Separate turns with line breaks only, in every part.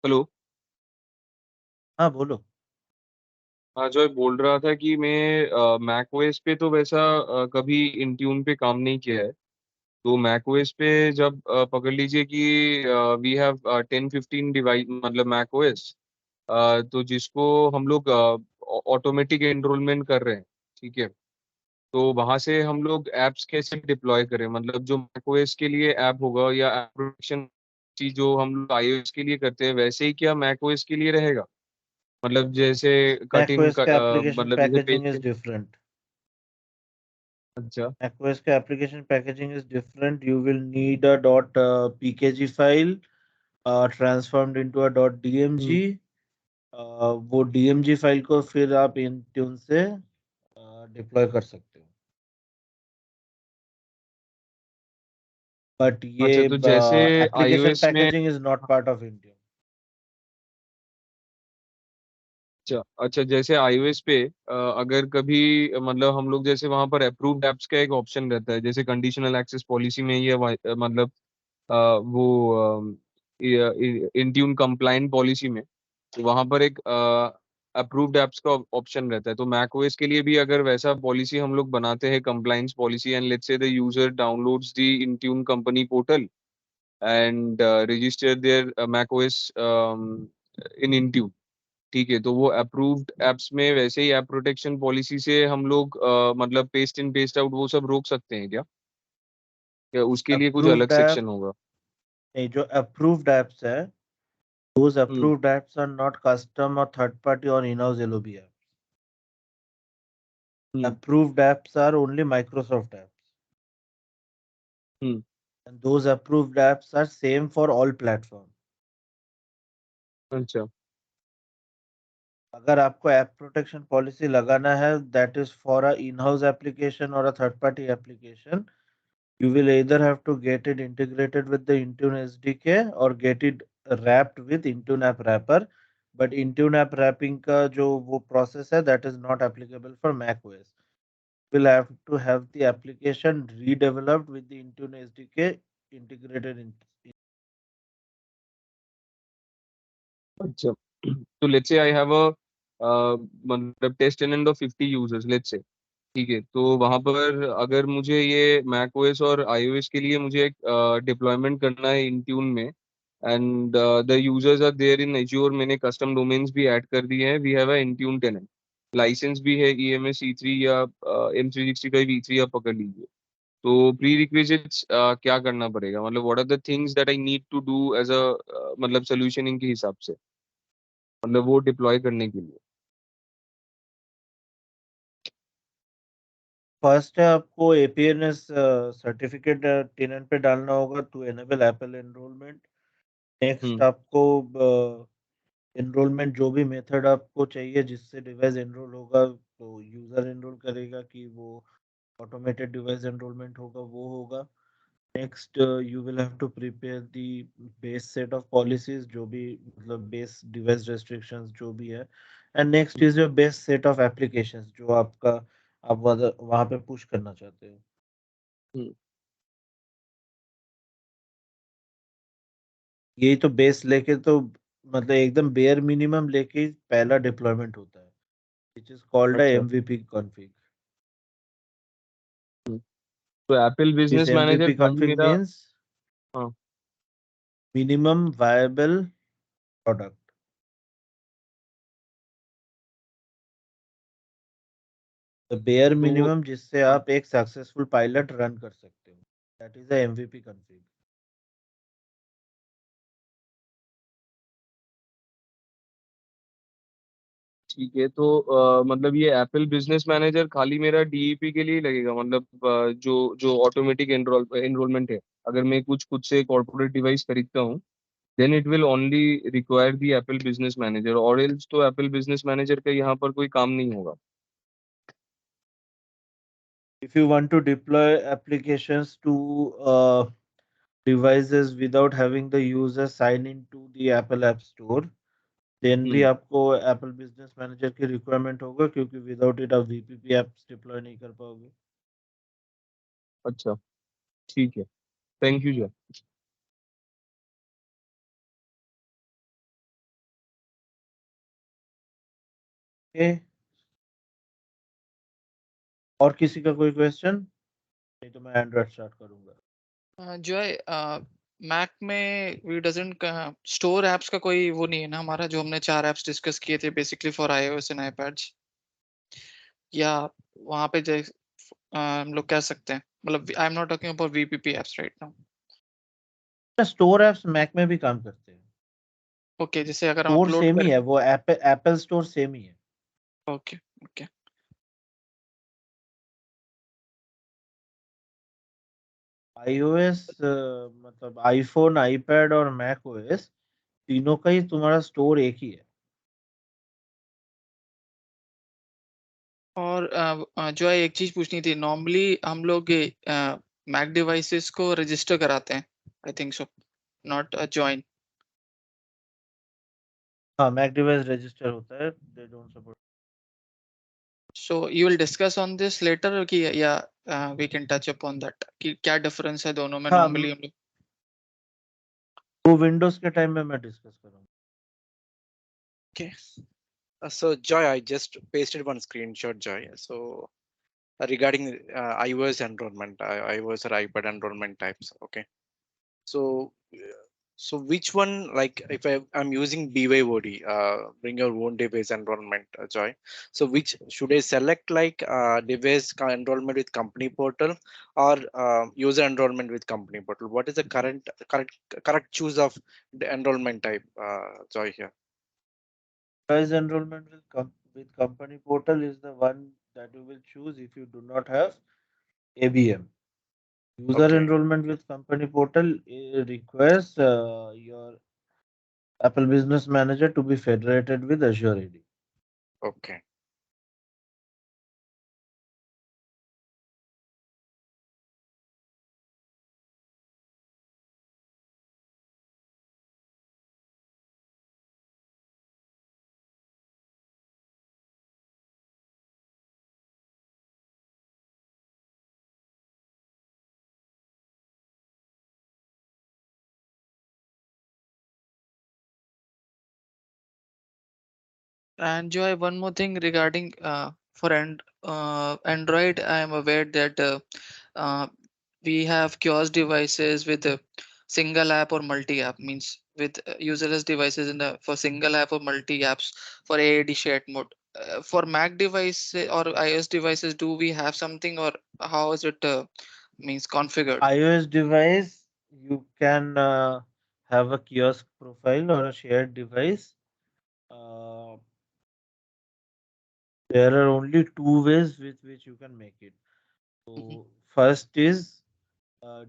Hello.
हाँ बोलो।
हाँ, जो बोल रहा था कि मैं मैक ओएस पे तो वैसा कभी इंट्यून पे काम नहीं किया है। तो मैक ओएस पे जब पकड़ लीजिए कि वी हैव 10-15 डिवाइस मतलब मैक ओएस, तो जिसको हम लोग ऑटोमेटिक एनरोलमेंट कर रहे हैं। ठीक है। तो वहां से हम लोग एप्स कैसे डिप्लॉय करें, मतलब जो मैक ओएस के लिए ऐप होगा या ऐप प्रोटेक्शन चीज जो हम लोग आईओएस के लिए करते हैं, वैसे ही क्या मैक ओएस के लिए रहेगा? मतलब जैसे कट इन
macOS का एप्लीकेशन
मतलब जैसे
पैकेजिंग इज
पेज।
डिफरेंट।
अच्छा।
macOS का application packaging is different. You will need a dot pkg file transformed into a dot
hmm.
dmg। वो dmg फाइल को फिर आप इंट्यून से डिप्लॉय कर सकते हो। बट ये
अच्छा, तो जैसे
एप्लीकेशन
आईओएस में।
Packaging is not part of Intune.
अच्छा अच्छा, जैसे आईओएस पे अगर कभी मतलब हम लोग जैसे वहां पर अप्रूव्ड एप्स का एक ऑप्शन रहता है, जैसे कंडीशनल एक्सेस पॉलिसी में ये मतलब वो इंट्यून कंप्लाइंट पॉलिसी में वहां पर एक अप्रूव्ड एप्स का ऑप्शन रहता है। तो मैक ओएस के लिए भी अगर वैसा पॉलिसी हम लोग बनाते हैं, compliance policy, and let's say the user downloads the Intune company portal and register their Mac OS in Intune. ठीक है, तो वो अप्रूव्ड एप्स में वैसे ही ऐप प्रोटेक्शन पॉलिसी से हम लोग मतलब पेस्ट इन पेस्ट आउट वो सब रोक सकते हैं क्या? या उसके लिए कुछ अलग
अप्रूव्ड ऐप
सेक्शन होगा?
नहीं, जो अप्रूव्ड एप्स है those
hmm.
approved apps are not custom or third party or in-house LOB apps.
Hmm.
Approved apps are only Microsoft apps,
hmm.
and those approved apps are same for all platforms.
अच्छा।
अगर आपको app protection policy लगाना है that is for a in-house application और a third party application, you will either have to get it integrated with the Intune SDK or get it wrapped with Intune app wrapper. But Intune app wrapping का जो वो process है that is not applicable for Mac OS. Will have to have the application redeveloped with the Intune SDK integrated in.
अच्छा, तो let's say I have a मतलब test tenant of 50 users let's say. ठीक है, तो वहां पर अगर मुझे ये मैक ओएस और आईओएस के लिए मुझे एक डिप्लॉयमेंट करना है इंट्यून में, and the users are there in Azure, मैंने कस्टम डोमेन्स भी ऐड कर दिए हैं, we have a Intune tenant, license भी है ईएमएस ई3 या M365 E3 आप पकड़ लीजिए। तो प्री रिक्विजिट्स क्या करना पड़ेगा, मतलब what are the things that I need to do as a मतलब सोल्यूशनिंग के हिसाब से, मतलब वो डिप्लॉय करने के लिए।
फर्स्ट है आपको APNS सर्टिफिकेट टेनेंट पे डालना होगा to enable Apple enrolment. Next
hmm.
आपको एनरोलमेंट जो भी मेथड आपको चाहिए जिससे डिवाइस एनरोल होगा तो यूजर एनरोल करेगा कि वो ऑटोमेटेड डिवाइस एनरोलमेंट होगा वो होगा। Next you will have to prepare the base set of policies जो भी मतलब बेस डिवाइस रेस्ट्रिक्शंस जो भी है। And next is your base set of applications जो आपका आप वहाँ पे पुश करना चाहते हो।
हम्म।
यही तो बेस लेके तो मतलब एकदम बेयर मिनिमम लेके ही पहला डिप्लॉयमेंट होता है विच इज कॉल्ड अ
अच्छा।
MVP config.
हम्म। तो Apple
this
business manager
MVP
खाली
कॉन्फ़िग
मेरा।
मींस
हाँ।
Minimum viable product. The bare
तो
मिनिमम जिससे
हाँ,
आप एक सक्सेसफुल पायलट रन कर सकते हो that is the MVP config.
ठीक है, तो मतलब ये एप्पल बिजनेस मैनेजर खाली मेरा डीईपी के लिए ही लगेगा, मतलब जो जो ऑटोमेटिक एनरोलमेंट है, अगर मैं कुछ खुद से कॉर्पोरेट डिवाइस खरीदता हूँ, then it will only require the Apple Business Manager, और एल्स तो एप्पल बिजनेस मैनेजर का यहाँ पर कोई काम नहीं होगा।
If you want to deploy applications to devices without having the user sign into the Apple App Store, then भी
हम्म।
आपको एप्पल बिजनेस मैनेजर की रिक्वायरमेंट होगा क्योंकि विदाउट इट आप वीपीपी एप्स डिप्लॉय नहीं कर पाओगे।
अच्छा, ठीक है, थैंक यू जी।
ओके, और किसी का कोई क्वेश्चन? नहीं तो मैं एंड्रॉइड स्टार्ट करूंगा।
जॉय, मैक में वी डजंट स्टोर एप्स का कोई वो नहीं है ना हमारा, जो हमने 4 एप्स डिस्कस किए थे basically for iOS and iPads, या वहां पे हम लोग कह सकते हैं, मतलब I am not talking about VPP apps right now.
Store apps Mac में भी काम करते हैं।
ओके, जैसे अगर हम
स्टोर
अपलोड
सेम ही
करें।
है, वो एप्पल स्टोर सेम ही है।
Okay okay.
iOS मतलब आईफोन, आईपैड और मैक ओएस तीनों का ही तुम्हारा स्टोर एक ही है।
और जो है एक चीज पूछनी थी, नॉर्मली हम लोग मैक डिवाइसेस को रजिस्टर कराते हैं, I think so, not join.
हाँ, मैक डिवाइस रजिस्टर होता है, they don't support.
So you will discuss on this later कि, या we can touch upon that कि क्या डिफरेंस है दोनों में
हाँ,
नॉर्मली हम लोग।
वो विंडोज के टाइम में मैं डिस्कस करूंगा।
Okay.
So Joy, I just pasted one screenshot, Joy. So regarding iOS enrollment, iOS or iPad enrollment types. Okay. So so which one, like if I'm using BYOD, bring your own device enrollment, Joy. So which should I select, like device enrollment with company portal or user enrollment with company portal? What is the correct choose of the enrollment type, Joy here?
Device enrollment will come with company portal is the one that you will choose if you do not have ABM. User
Okay.
enrollment with company portal requires your Apple Business Manager to be federated with Azure AD.
Okay.
And Joy, one more thing regarding for Android, I am aware that we have kiosk devices with a single app or multi app, means with userless devices in the for single app or multi apps for AAD shared mode. For Mac device or iOS devices, do we have something, or how is it means configured?
iOS device, you can have a kiosk profile or a shared device. Uh, there are only two ways with which you can make it.
Mhm.
So, first is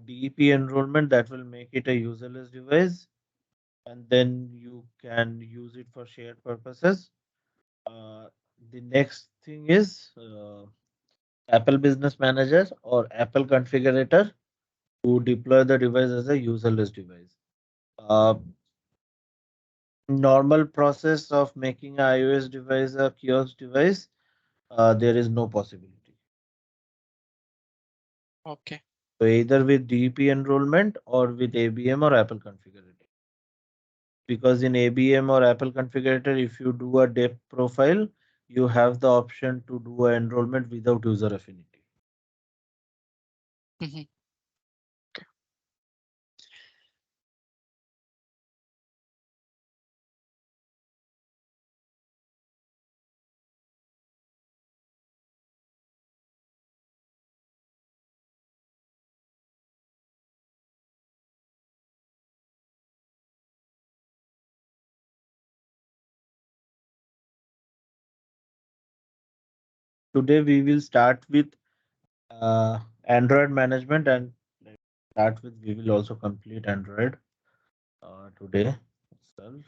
DEP enrollment that will make it a userless device, and then you can use it for shared purposes. Uh, the next thing is Apple Business Manager or Apple Configurator to deploy the device as a userless device. Uh, Normal process of making a iOS device a kiosk device, there is no possibility.
Okay.
So either with DEP enrollment or with ABM or Apple Configurator. Because in ABM or Apple Configurator, if you do a depth profile, you have the option to do a enrollment without user affinity.
Mhm.
Today we will start with Android management, and let's start with we will also complete Android today itself.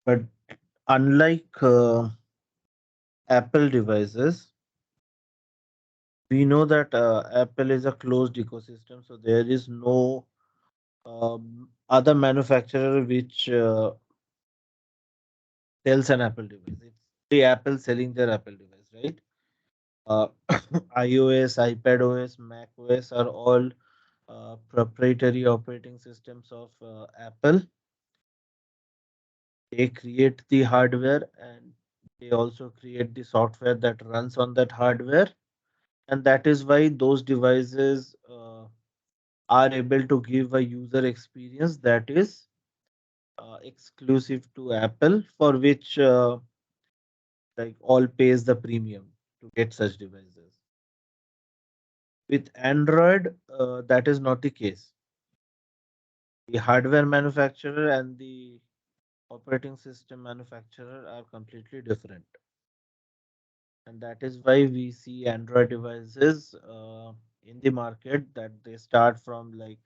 But unlike Apple devices, we know that Apple is a closed ecosystem, so there is no other manufacturer which sells an Apple device. It's the Apple selling their Apple device, right? Uh, iOS, iPad OS, Mac OS are all proprietary operating systems of Apple. They create the hardware and they also create the software that runs on that hardware. And that is why those devices are able to give a user experience that is exclusive to Apple, for which like all pays the premium to get such devices. With Android, that is not the case. The hardware manufacturer and the operating system manufacturer are completely different. And that is why we see Android devices in the market that they start from like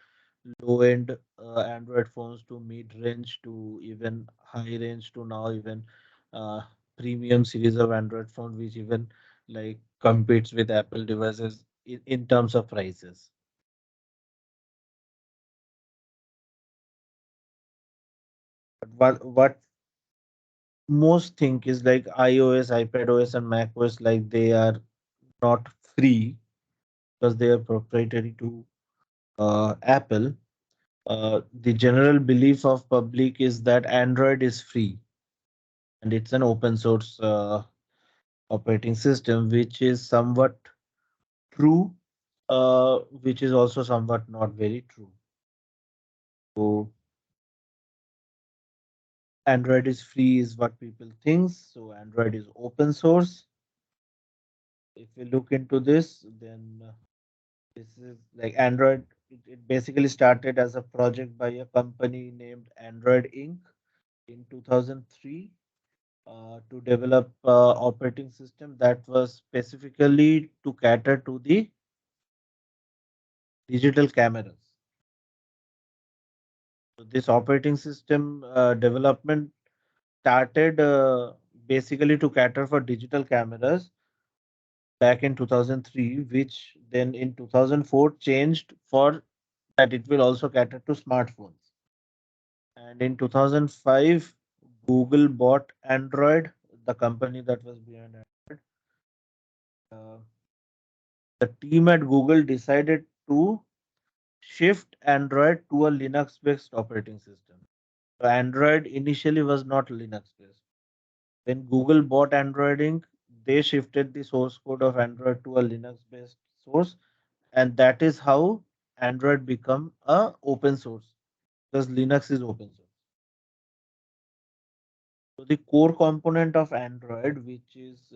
low end Android phones to mid range to even high range to now even uh, premium series of Android phone, which even like competes with Apple devices in terms of prices. But what most think is like iOS, iPadOS, and macOS, like they are not free because they are proprietary to Apple. The general belief of public is that Android is free and it's an open source operating system, which is somewhat true, which is also somewhat not very true. So Android is free is what people think. So Android is open source. If we look into this, then this is like Android. It basically started as a project by a company named Android Inc. in 2003 to develop operating system that was specifically to cater to the digital cameras. So this operating system development started basically to cater for digital cameras back in 2003, which then in 2004 changed for that it will also cater to smartphones. And in 2005, Google bought Android, the company that was behind Android. Uh, the team at Google decided to shift Android to a Linux based operating system. So Android initially was not Linux based. When Google bought Android Inc., they shifted the source code of Android to a Linux based source, and that is how Android become a open source because Linux is open source. So the core component of Android, which is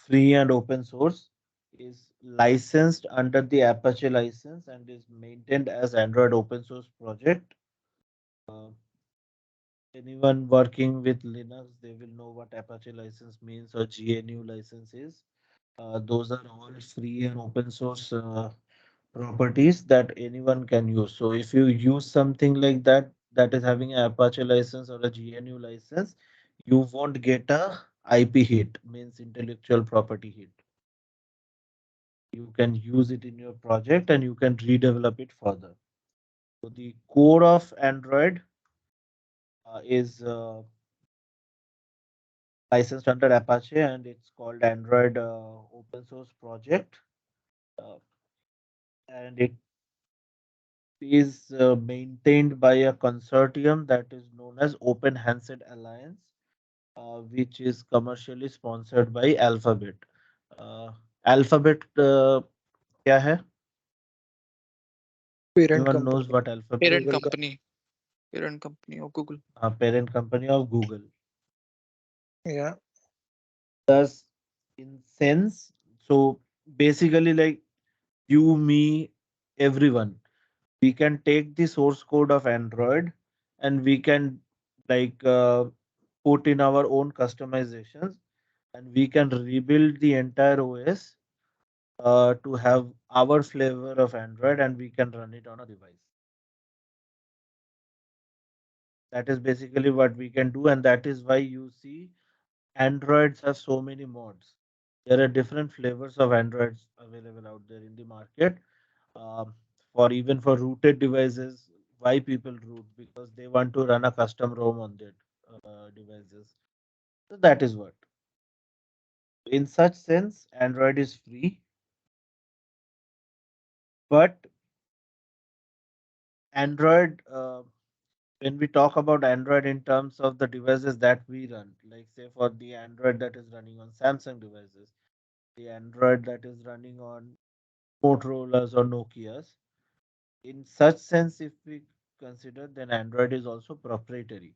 free and open source, is licensed under the Apache license and is maintained as Android open source project. Uh, Anyone working with Linux, they will know what Apache license means or GNU license is. Those are all free and open source properties that anyone can use. So if you use something like that, that is having an Apache license or a GNU license, you won't get a IP hit, means intellectual property hit. You can use it in your project and you can redevelop it further. So the core of Android is licensed under Apache and it's called Android open source project. Uh, and it is maintained by a consortium that is known as Open Handset Alliance, which is commercially sponsored by Alphabet. Alphabet क्या है?
Parent
Anyone knows
company.
what Alphabet?
Parent
Google.
company, parent company of Google.
Parent company of Google.
Yeah.
Thus, in sense, so basically, like you, me, everyone, we can take the source code of Android and we can like put in our own customizations and we can rebuild the entire OS to have our flavor of Android and we can run it on a device. That is basically what we can do, and that is why you see Androids have so many mods. There are different flavors of Androids available out there in the market. Um, for even for rooted devices, why people root? Because they want to run a custom ROM on their devices. So that is what. In such sense, Android is free, but Android when we talk about Android in terms of the devices that we run, like say for the Android that is running on Samsung devices, the Android that is running on Motorola's or Nokia's, in such sense, if we consider, then Android is also proprietary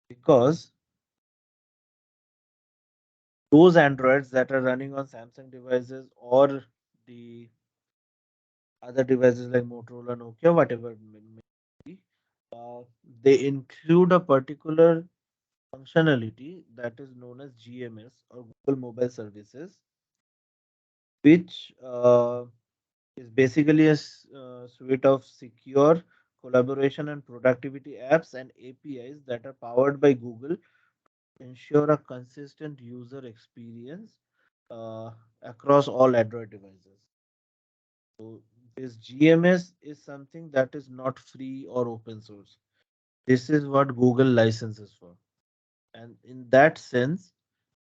because those Androids that are running on Samsung devices or the other devices like Motorola, Nokia, whatever it may be, uh, they include a particular functionality that is known as GMS or Google Mobile Services, which is basically a suite of secure collaboration and productivity apps and APIs that are powered by Google to ensure a consistent user experience uh, across all Android devices. So this GMS is something that is not free or open source. This is what Google licenses for. And in that sense,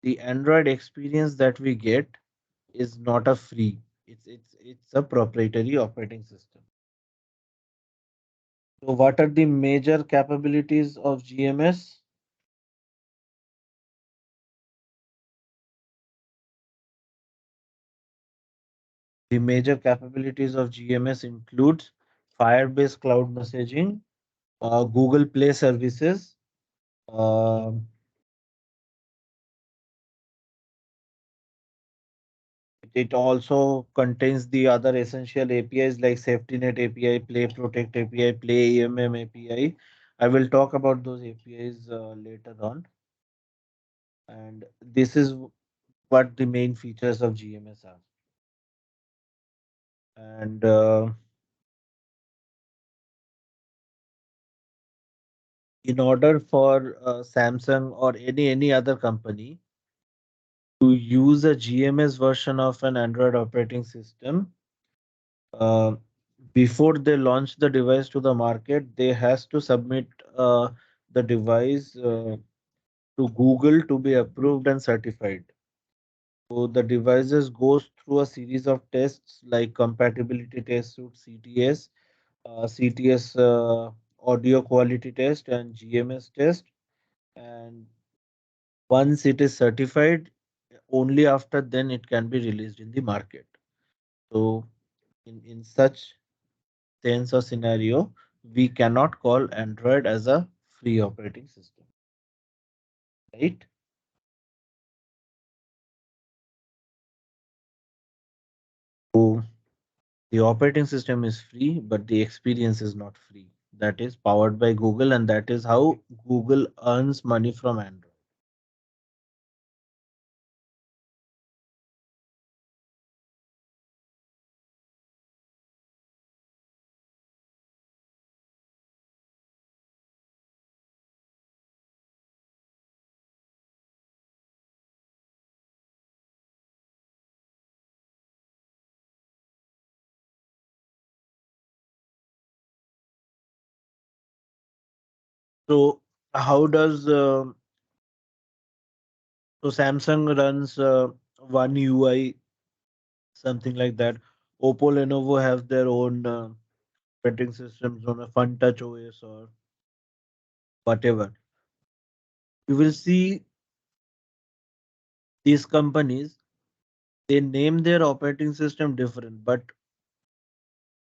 the Android experience that we get is not a free. It's a proprietary operating system. So what are the major capabilities of GMS? The major capabilities of GMS includes Firebase cloud messaging, Google Play services. Uh, it also contains the other essential APIs like SafetyNet API, Play Protect API, Play EMM API. I will talk about those APIs later on. And this is what the main features of GMS are. And in order for Samsung or any other company to use a GMS version of an Android operating system, uh, before they launch the device to the market, they has to submit the device to Google to be approved and certified. So the devices goes through a series of tests like compatibility test suite CTS, CTS audio quality test, and GMS test. And once it is certified, only after then it can be released in the market. So in such sense or scenario, we cannot call Android as a free operating system, right? So the operating system is free, but the experience is not free. That is powered by Google, and that is how Google earns money from Android. So how does so Samsung runs One UI, something like that. Oppo, Lenovo have their own operating systems on a Fun Touch OS or whatever. You will see these companies, they name their operating system different, but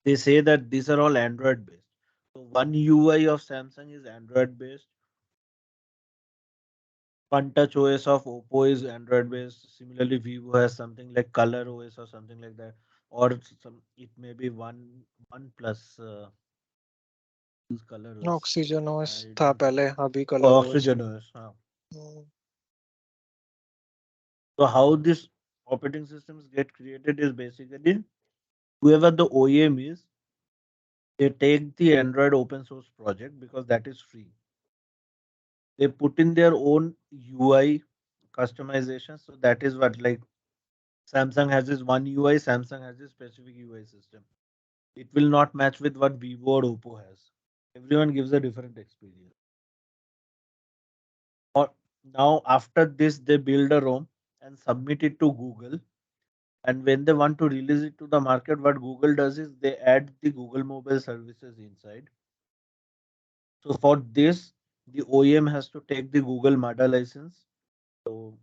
they say that these are all Android based. So One UI of Samsung is Android based. Fun Touch OS of Oppo is Android based. Similarly, Vivo has something like Color OS or something like that, or some it may be one plus Color OS.
Oxygen OS
I
था
don't
पहले,
remember.
अभी colour OS
Oxygen OS. So how this operating systems get created is basically whoever the OEM is, they take the Android open source project because that is free. They put in their own UI customization. So that is what, like, Samsung has this one UI, Samsung has this specific UI system. It will not match with what Vivo or Oppo has. Everyone gives a different experience. Or now after this, they build a ROM and submit it to Google. And when they want to release it to the market, what Google does is they add the Google mobile services inside. So for this, the OEM has to take the Google MADA license. So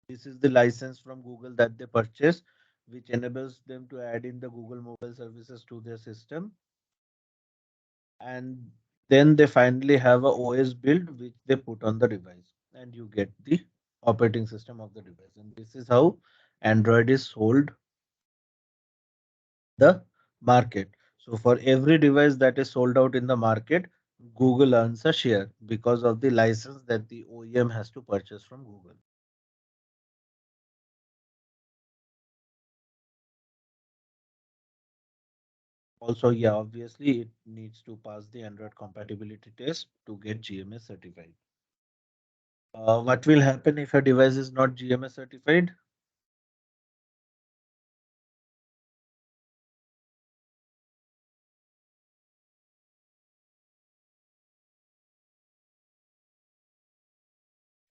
this is the license from Google that they purchase, which enables them to add in the Google mobile services to their system. And then they finally have a OS build which they put on the device, and you get the operating system of the device. And this is how Android is sold the market. So for every device that is sold out in the market, Google earns a share because of the license that the OEM has to purchase from Google. Also, yeah, obviously it needs to pass the Android compatibility test to get GMS certified. What will happen if a device is not GMS certified?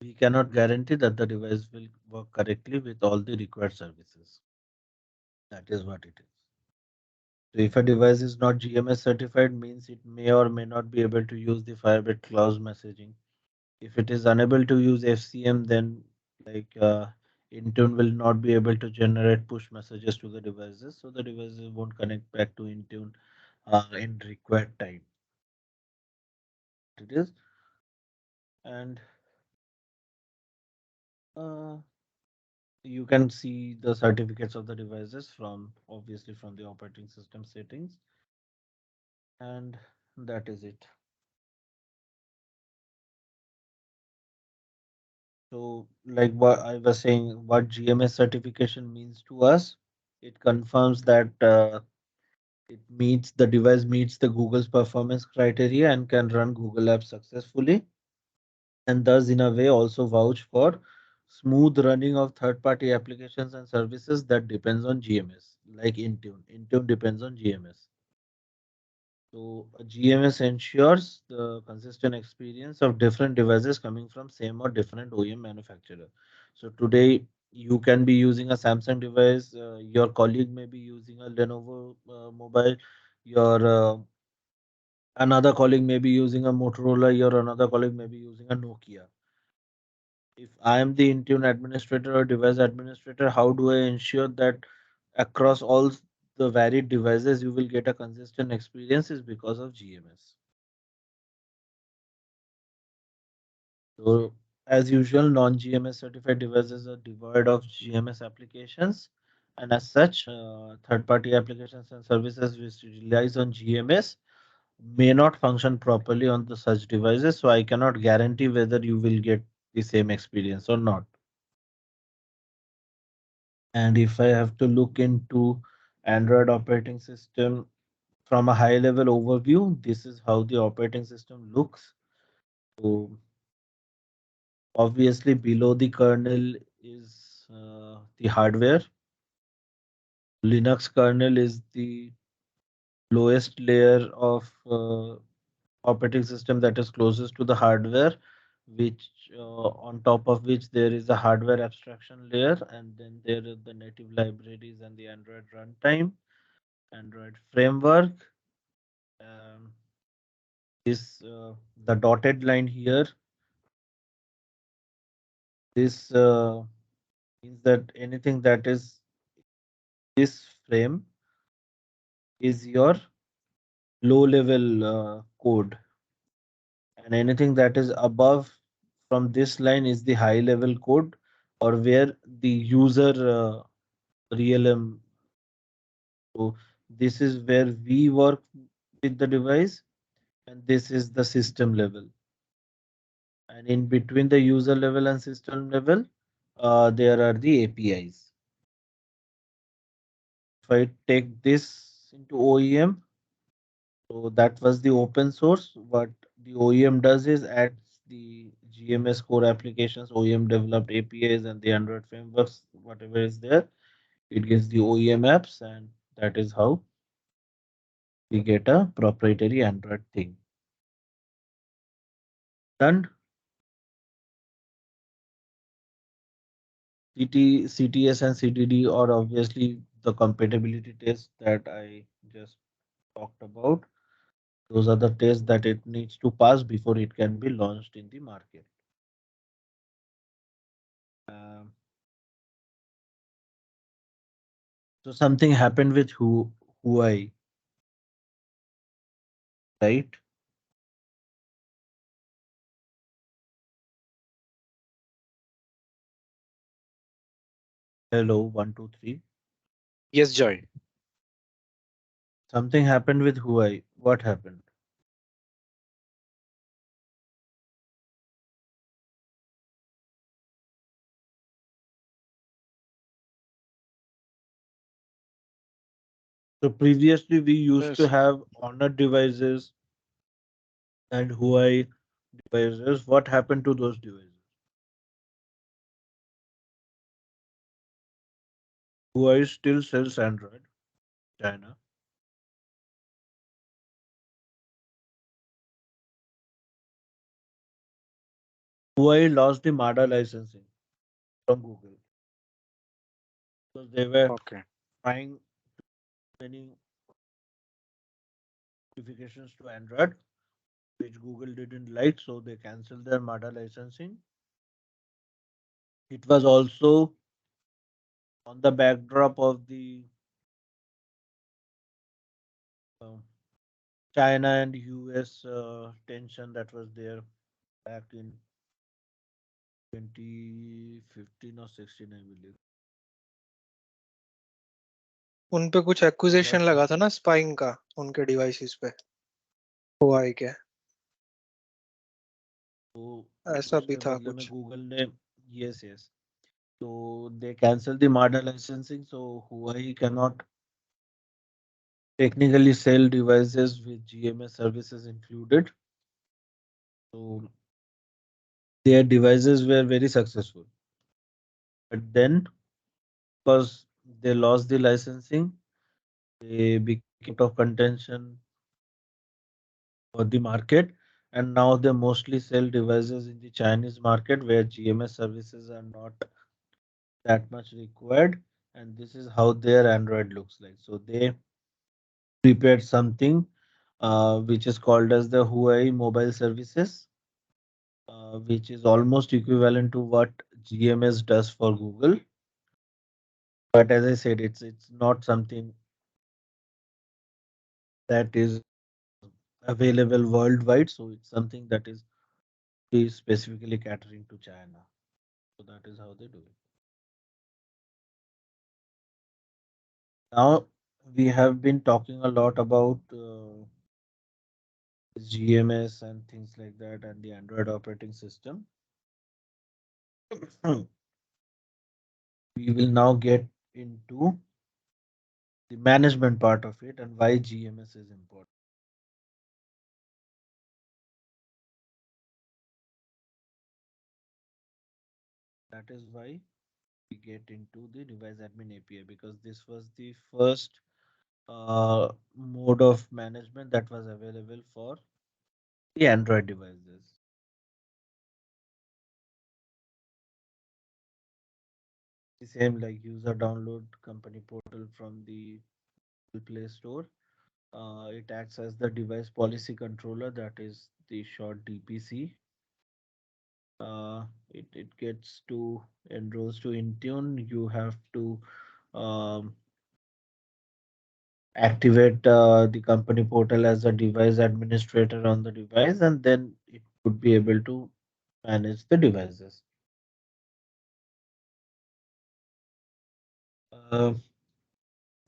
We cannot guarantee that the device will work correctly with all the required services. That is what it is. So if a device is not GMS certified, means it may or may not be able to use the Firebase cloud messaging. If it is unable to use FCM, then like Intune will not be able to generate push messages to the devices, so the devices won't connect back to Intune in required time. It is, and uh, you can see the certificates of the devices from obviously from the operating system settings, and that is it. So, like what I was saying, what GMS certification means to us, it confirms that it meets the device meets the Google's performance criteria and can run Google Apps successfully, and thus in a way also vouch for smooth running of third-party applications and services that depends on GMS, like Intune. Intune depends on GMS. So a GMS ensures the consistent experience of different devices coming from same or different OEM manufacturer. So today you can be using a Samsung device, your colleague may be using a Lenovo mobile, your another colleague may be using a Motorola, your another colleague may be using a Nokia. If I am the Intune administrator or device administrator, how do I ensure that across all the varied devices you will get a consistent experience is because of GMS. So, as usual, non-GMS certified devices are devoid of GMS applications, and as such, third-party applications and services which relies on GMS may not function properly on the such devices. So, I cannot guarantee whether you will get the same experience or not. And if I have to look into Android operating system from a high-level overview, this is how the operating system looks. So, obviously, below the kernel is the hardware. Linux kernel is the lowest layer of operating system that is closest to the hardware, which on top of which there is a hardware abstraction layer, and then there are the native libraries and the Android runtime, Android framework. Um, this the dotted line here. This means that anything that is this frame is your low level code, and anything that is above from this line is the high level code, or where the user realm. So this is where we work with the device, and this is the system level, and in between the user level and system level there are the APIs. If I take this into OEM, so that was the open source. What the OEM does is adds the GMS core applications, OEM developed APIs, and the Android frameworks, whatever is there. It gives the OEM apps, and that is how we get a proprietary Android thing. Done. CTS and CTD are obviously the compatibility test that I just talked about. Those are the tests that it needs to pass before it can be launched in the market. Um, so something happened with Huawei, right? Hello, 1, 2, 3.
Yes, Joy.
Something happened with Huawei. What happened? So previously we used to
Yes.
have Honor devices and Huawei devices. What happened to those devices? Huawei still sells Android, China. Huawei lost the MADA licensing from Google because they were
Okay.
trying many modifications to Android, which Google didn't like, so they canceled their MADA licensing. It was also on the backdrop of the uh, China and US tension that was there back in 2015 or 16, I believe.
उन पे कुछ
What
accusation लगा था
happened?
ना spying का उनके devices पे हुआ है क्या
तो
ऐसा भी
उसके
था
बदले में
कुछ
गूगल ने yes yes. So they canceled the MADA licensing, so Huawei cannot technically sell devices with GMS services included. So their devices were very successful. But then, because they lost the licensing, they became out of contention for the market. And now they mostly sell devices in the Chinese market where GMS services are not that much required. And this is how their Android looks like. So they prepared something which is called as the Huawei Mobile Services, which is almost equivalent to what GMS does for Google. But as I said, it's not something that is available worldwide. So it's something that is specifically catering to China. So that is how they do it. Now we have been talking a lot about GMS and things like that and the Android operating system. We will now get into the management part of it and why GMS is important. That is why we get into the device admin API because this was the first mode of management that was available for the Android devices. The same like user download company portal from the Play Store. It acts as the device policy controller, that is the short DPC. It gets to enrolls to Intune. You have to um, activate the company portal as a device administrator on the device, and then it would be able to manage the devices. Uh,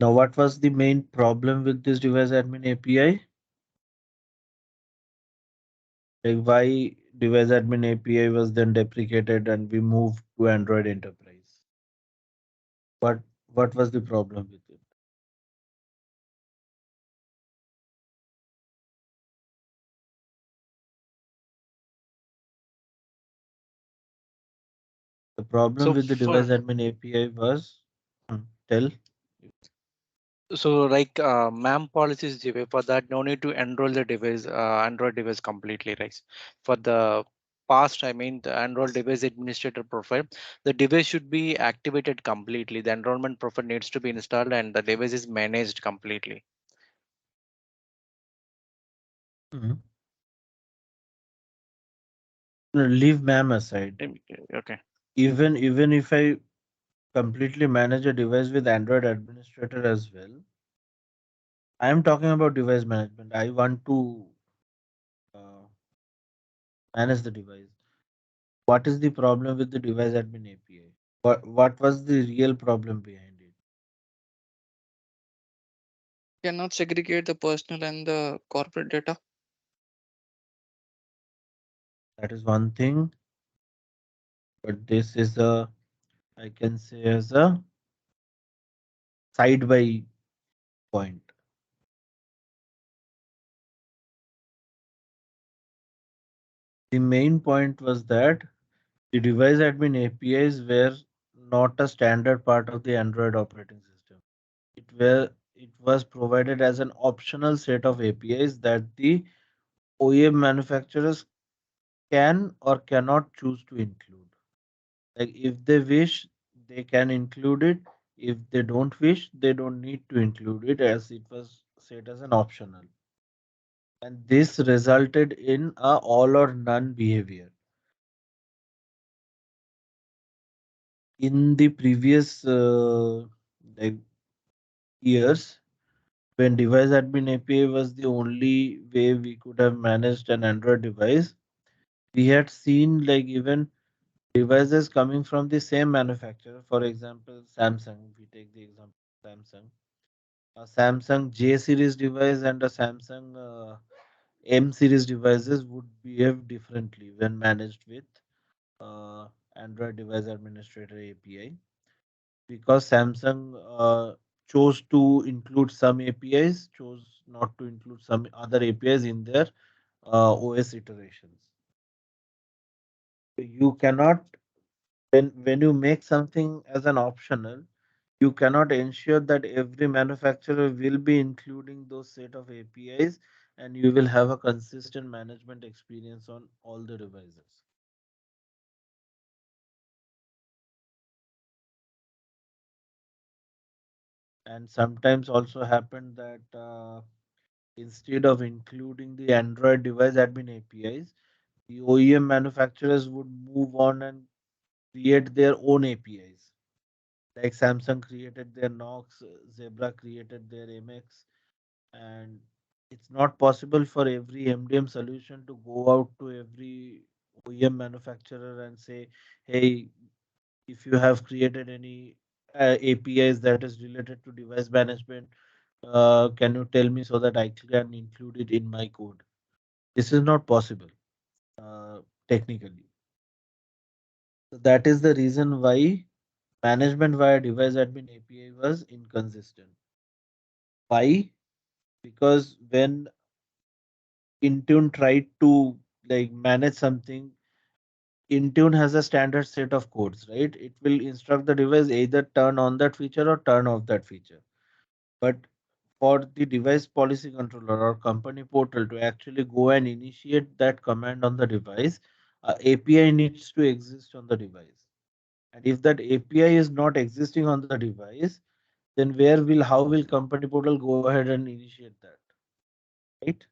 Now, what was the main problem with this device admin API? Like why device admin API was then deprecated and we moved to Android Enterprise? What what was the problem with it? The problem
So
with the
for
device admin API was tell.
so like MAM policies GW, for that no need to enroll the device Android device completely, right? For the past, I mean the Android device administrator profile, the device should be activated completely. The enrollment profile needs to be installed and the device is managed completely.
Mhm. No, leave MAM aside.
Okay.
Even if I completely manage a device with Android administrator as well, I am talking about device management. I want to uh, manage the device. What is the problem with the device admin API? What was the real problem behind it?
Cannot segregate the personal and the corporate data.
That is one thing, but this is a, I can say, as a side by point. The main point was that the device admin APIs were not a standard part of the Android operating system. It was provided as an optional set of APIs that the OEM manufacturers can or cannot choose to include. Like if they wish, they can include it. If they don't wish, they don't need to include it, as it was set as an optional. And this resulted in a all or none behavior. In the previous like years, when device admin API was the only way we could have managed an Android device, we had seen like even devices coming from the same manufacturer. For example, Samsung. We take the example of Samsung. A Samsung J series device and a Samsung M series devices would behave differently when managed with uh, Android Device Administrator API, because Samsung chose to include some APIs, chose not to include some other APIs in their OS iterations. You cannot, when you make something as an optional, you cannot ensure that every manufacturer will be including those set of APIs, and you will have a consistent management experience on all the devices. And sometimes also happened that instead of including the Android device admin APIs, the OEM manufacturers would move on and create their own APIs. Like Samsung created their Knox, Zebra created their MX, and it's not possible for every MDM solution to go out to every OEM manufacturer and say, hey, if you have created any APIs that is related to device management, can you tell me so that I can include it in my code? This is not possible technically. So that is the reason why management via device admin API was inconsistent. Why? Because when Intune tried to like manage something, Intune has a standard set of codes, right? It will instruct the device either turn on that feature or turn off that feature. But for the device policy controller or company portal to actually go and initiate that command on the device, API needs to exist on the device. And if that API is not existing on the device, then how will company portal go ahead and initiate that, right?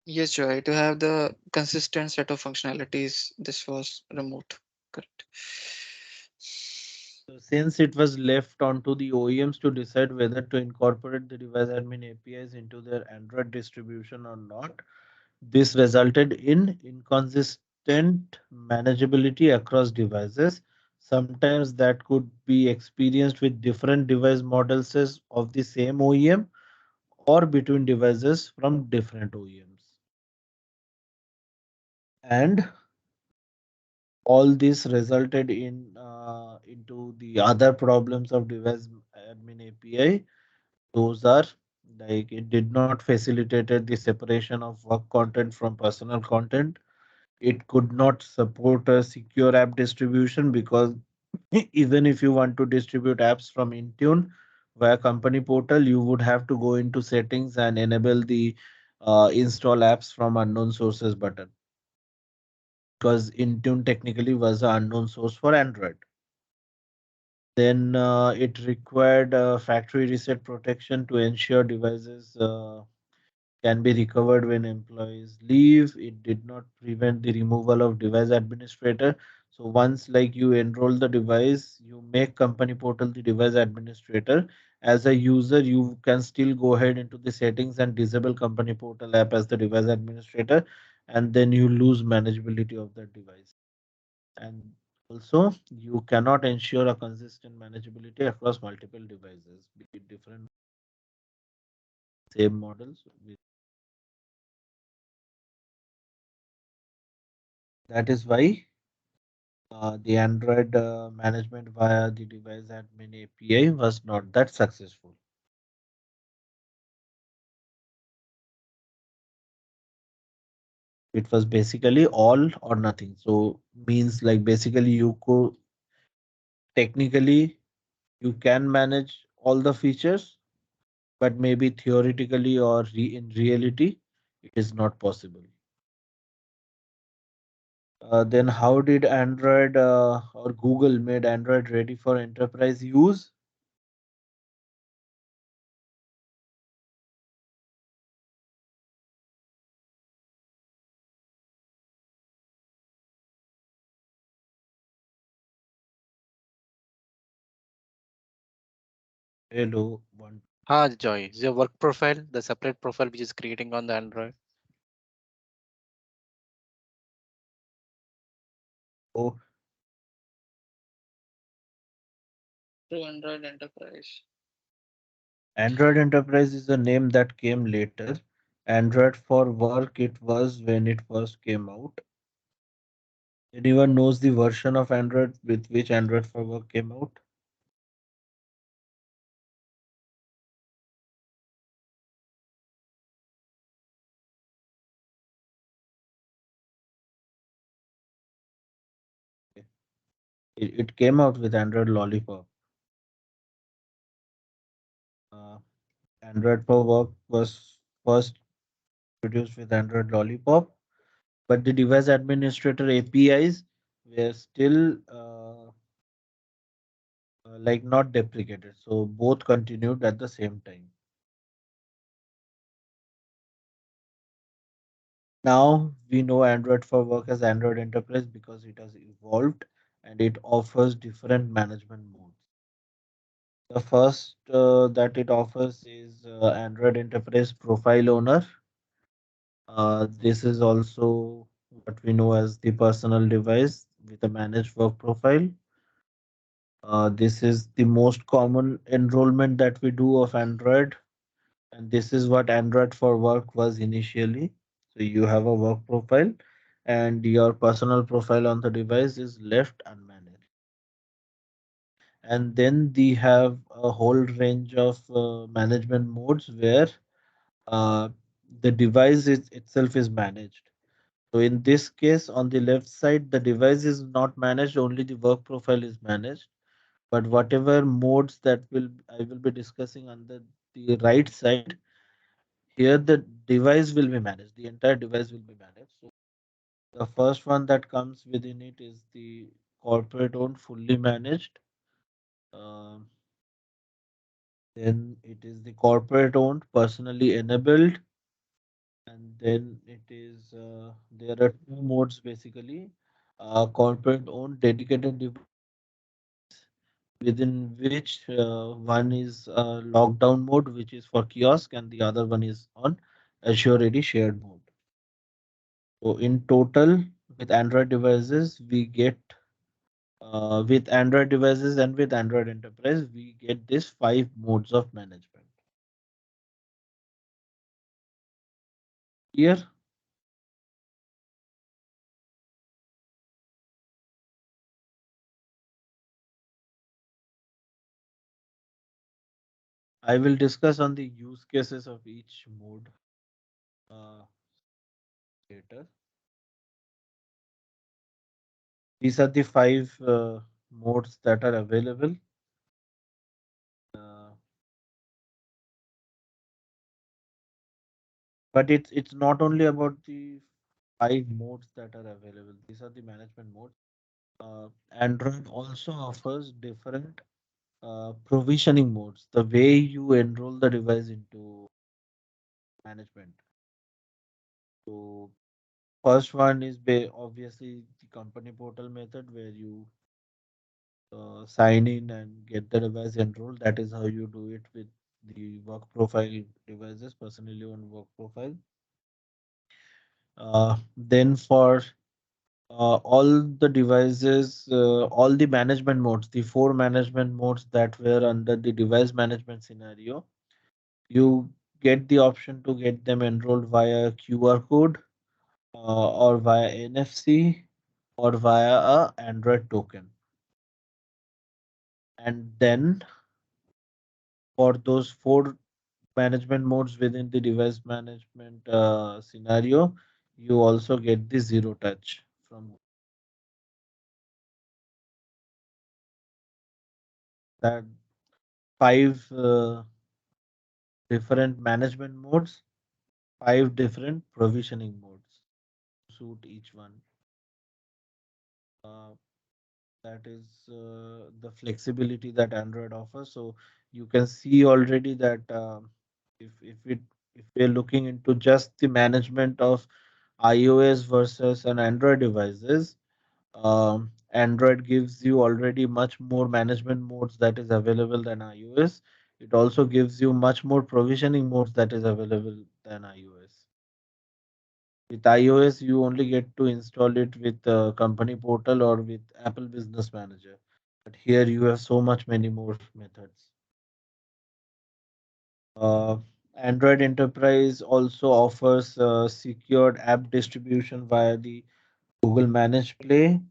Yes, Joy. To have the consistent set of functionalities, this was removed. Correct.
So since it was left onto the OEMs to decide whether to incorporate the device admin APIs into their Android distribution or not, this resulted in inconsistent manageability across devices. Sometimes that could be experienced with different device models of the same OEM or between devices from different OEMs. And all this resulted in into the other problems of device admin API. Those are like it did not facilitated the separation of work content from personal content. It could not support a secure app distribution because even if you want to distribute apps from Intune via company portal, you would have to go into settings and enable the install apps from unknown sources button, because Intune technically was an unknown source for Android. Then it required factory reset protection to ensure devices can be recovered when employees leave. It did not prevent the removal of device administrator. So once like you enroll the device, you make company portal the device administrator. As a user, you can still go ahead into the settings and disable company portal app as the device administrator, and then you lose manageability of that device. And also, you cannot ensure a consistent manageability across multiple devices, be it different same models. That is why the Android management via the device admin API was not that successful. It was basically all or nothing. So means like basically you could technically you can manage all the features, but maybe theoretically or in reality, it is not possible. Then how did Android or Google made Android ready for enterprise use? Hello, one.
Joy, is your work profile, the separate profile which is creating on the Android?
Oh,
To Android Enterprise.
Android Enterprise is a name that came later. Android for work it was when it first came out. Anyone knows the version of Android with which Android for work came out? It came out with Android Lollipop. Uh, Android for work was first produced with Android Lollipop, but the device administrator APIs were still like not deprecated. So both continued at the same time. Now we know Android for work as Android Enterprise because it has evolved and it offers different management modes. The first that it offers is Android Enterprise Profile Owner. This is also what we know as the personal device with a managed work profile. This is the most common enrollment that we do of Android, and this is what Android for work was initially. So you have a work profile, and your personal profile on the device is left unmanaged. And then we have a whole range of management modes where uh, the device itself is managed. So in this case, on the left side, the device is not managed, only the work profile is managed. But whatever modes that will I will be discussing on the right side, here the device will be managed. The entire device will be managed. So the first one that comes within it is the corporate owned, fully managed. Um, then it is the corporate owned, personally enabled, and then it is there are two modes basically. Corporate owned dedicated device within which one is lockdown mode, which is for kiosk, and the other one is on Azure ready shared mode. So in total, with Android devices, we get with Android devices and with Android Enterprise, we get this five modes of management. Here, I will discuss on the use cases of each mode uh, later. These are the five modes that are available. Uh, but it's not only about the five modes that are available. These are the management modes. Android also offers different provisioning modes, the way you enroll the device into management. So first one is obviously the company portal method where you sign in and get the device enrolled. That is how you do it with the work profile devices, personally owned work profile. Then for all the devices, all the management modes, the four management modes that were under the device management scenario, you get the option to get them enrolled via QR code or via NFC or via a Android token. And then for those four management modes within the device management scenario, you also get the zero touch from that five different management modes, five different provisioning modes suit each one. Uh, that is the flexibility that Android offers. So you can see already that if we're looking into just the management of iOS versus an Android devices, Android gives you already much more management modes that is available than iOS. It also gives you much more provisioning modes that is available than iOS. With iOS, you only get to install it with company portal or with Apple Business Manager. But here you have so much many more methods. Uh, Android Enterprise also offers secured app distribution via the Google Managed Play.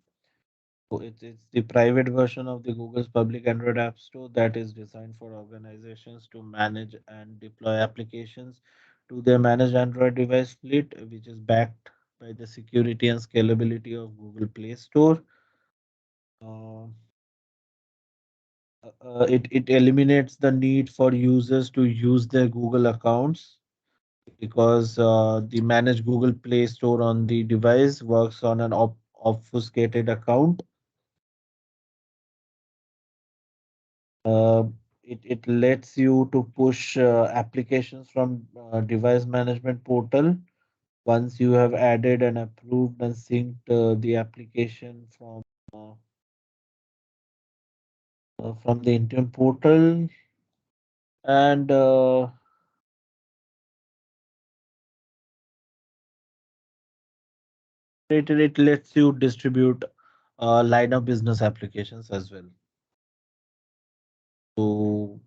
So it's the private version of the Google's public Android App Store that is designed for organizations to manage and deploy applications to their managed Android device fleet, which is backed by the security and scalability of Google Play Store. Uh, it eliminates the need for users to use their Google accounts because the managed Google Play Store on the device works on an obfuscated account. Uh, it lets you to push applications from device management portal once you have added and approved and synced the application from the Intune portal. And it lets you distribute line of business applications as well. So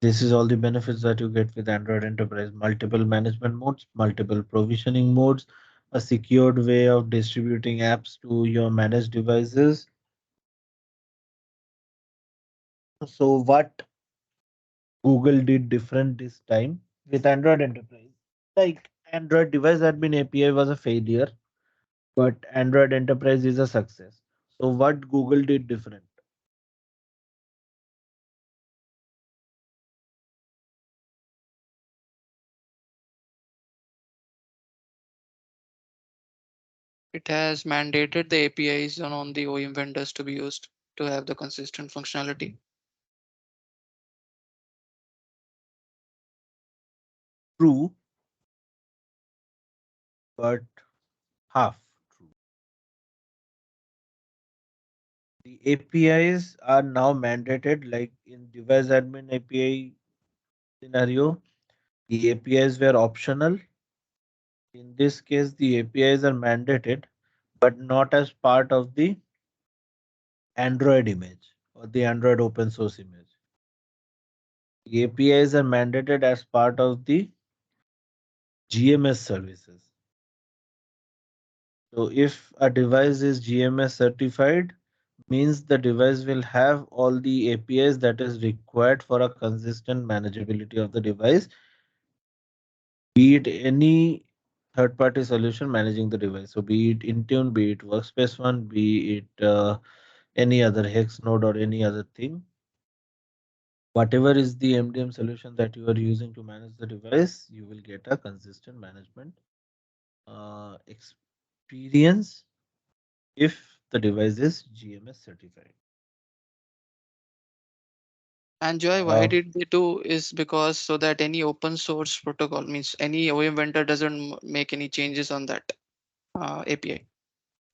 this is all the benefits that you get with Android Enterprise: multiple management modes, multiple provisioning modes, a secured way of distributing apps to your managed devices. So what Google did different this time with Android Enterprise? Like Android Device Admin API was a failure, but Android Enterprise is a success. So what Google did different?
It has mandated the APIs on the OEM vendors to be used to have the consistent functionality.
True, but half true. The APIs are now mandated, like in device admin API scenario, the APIs were optional. In this case, the APIs are mandated, but not as part of the Android image or the Android open source image. The APIs are mandated as part of the GMS services. So if a device is GMS certified, means the device will have all the APIs that is required for a consistent manageability of the device, be it any third-party solution managing the device. So be it Intune, be it Workspace ONE, be it any other hex node or any other thing. Whatever is the MDM solution that you are using to manage the device, you will get a consistent management experience if the device is GMS certified.
And Joy, why
Uh,
did they do is because so that any open source protocol means any OEM vendor doesn't make any changes on that API.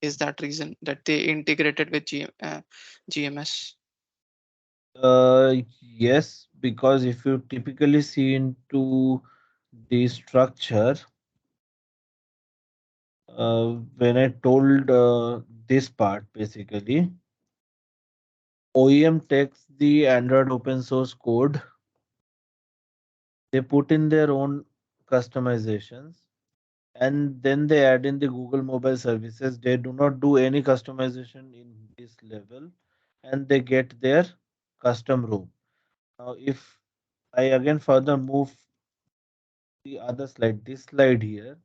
Is that reason that they integrated with GMS?
yes, because if you typically see into the structure, when I told this part, basically, OEM takes the Android open source code, they put in their own customizations, and then they add in the Google mobile services. They do not do any customization in this level, and they get their custom room. Now, if I again further move the other slide, this slide here,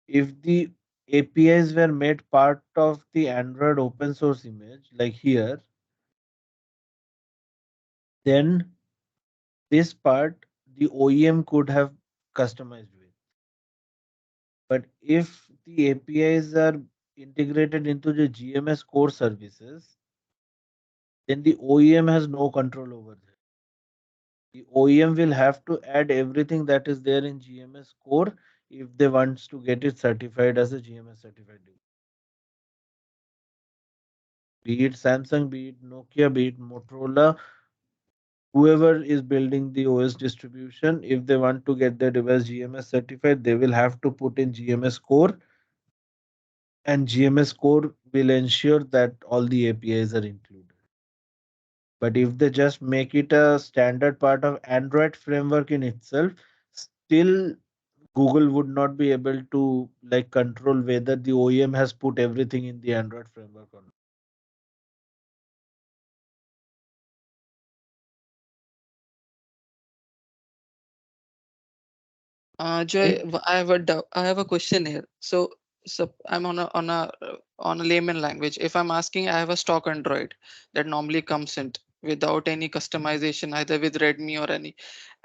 if the APIs were made part of the Android open source image, like here, then this part the OEM could have customized with. But if the APIs are integrated into the GMS core services, then the OEM has no control over that. The OEM will have to add everything that is there in GMS core if they want to get it certified as a GMS certified device. Be it Samsung, be it Nokia, be it Motorola, whoever is building the OS distribution, if they want to get their device GMS certified, they will have to put in GMS core, and GMS core will ensure that all the APIs are included. But if they just make it a standard part of Android framework in itself, still Google would not be able to like control whether the OEM has put everything in the Android framework or not.
Joy,
Right?
I have a doubt. I have a question here. So I'm on a layman language. If I'm asking, I have a stock Android that normally comes in without any customization, either with Redmi or any,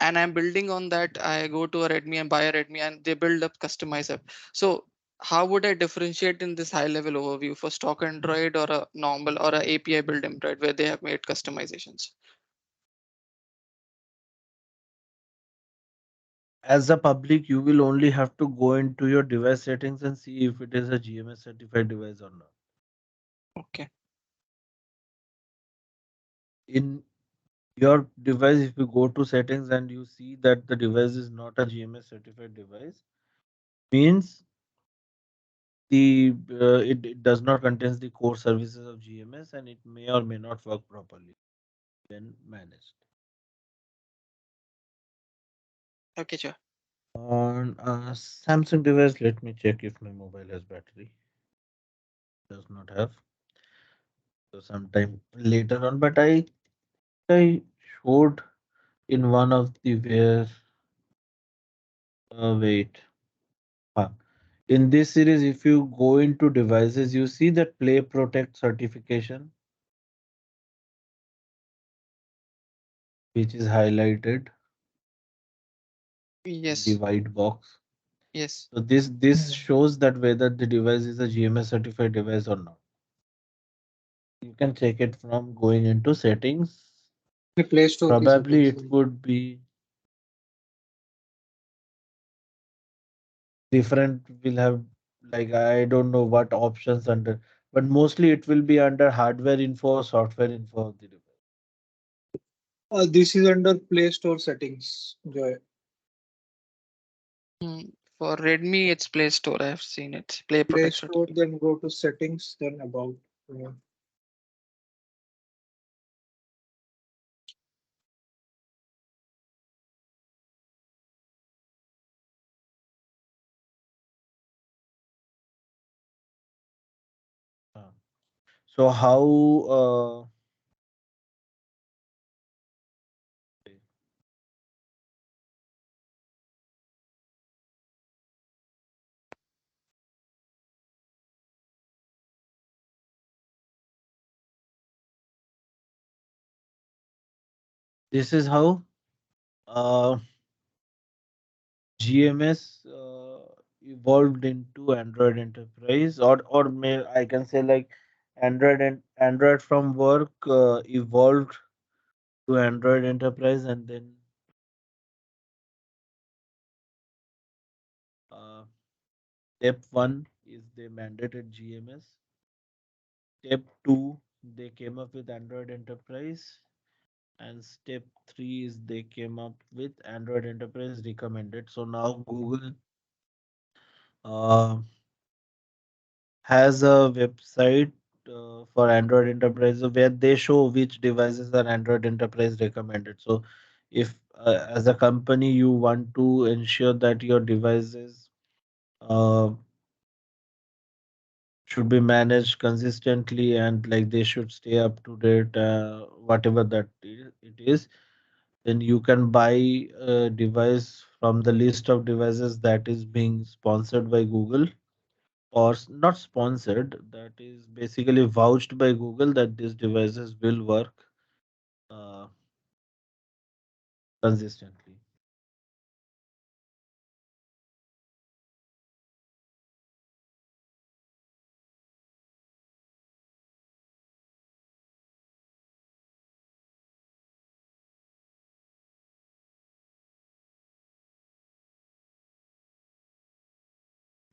and I'm building on that. I go to a Redmi and buy a Redmi, and they build up customize app. So how would I differentiate in this high level overview for stock Android or a normal or a API build Android where they have made customizations?
As a public, you will only have to go into your device settings and see if it is a GMS certified device or not.
Okay.
In your device, if you go to settings and you see that the device is not a GMS certified device, means it does not contains the core services of GMS and it may or may not work properly when managed.
Okay, Joy.
On a Samsung device, let me check if my mobile has battery. Does not have. So sometime later on, but I showed in one of the where wait. Huh. In this series, if you go into devices, you see that Play Protect certification, which is highlighted in the
Yes.
white box.
Yes.
So this shows that whether the device is a GMS certified device or not. You can check it from going into settings.
The Play Store की
Probably
settings
it would be different. Will have like I don't know what options under, but mostly it will be under hardware info, software info of the device.
This is under Play Store settings, Joy.
Hmm. For Redmi, it's Play Store. I have seen it. Play
Play
Protect
Store,
certificate.
then go to settings, then about. Uh,
Uh, So how this is how uh, GMS evolved into Android Enterprise, or may I can say like Android from work evolved to Android Enterprise, and then uh, step one is they mandated GMS. Step two, they came up with Android Enterprise, and step three is they came up with Android Enterprise recommended. So now Google uh, has a website for Android Enterprise where they show which devices are Android Enterprise recommended. So, if as a company you want to ensure that your devices uh, should be managed consistently and like they should stay up to date, whatever it is, then you can buy a device from the list of devices that is being sponsored by Google or not sponsored, that is basically vouched by Google that these devices will work uh, consistently.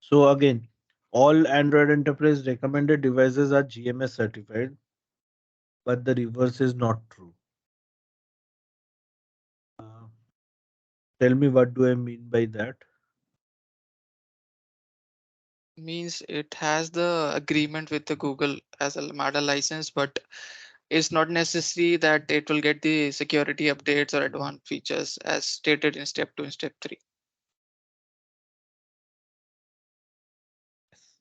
So again, all Android Enterprise recommended devices are GMS certified, but the reverse is not true. Uh, Tell me, what do I mean by that?
Means it has the agreement with the Google as a MADA license, but it's not necessary that it will get the security updates or advanced features as stated in step 2 and step 3.
Yes.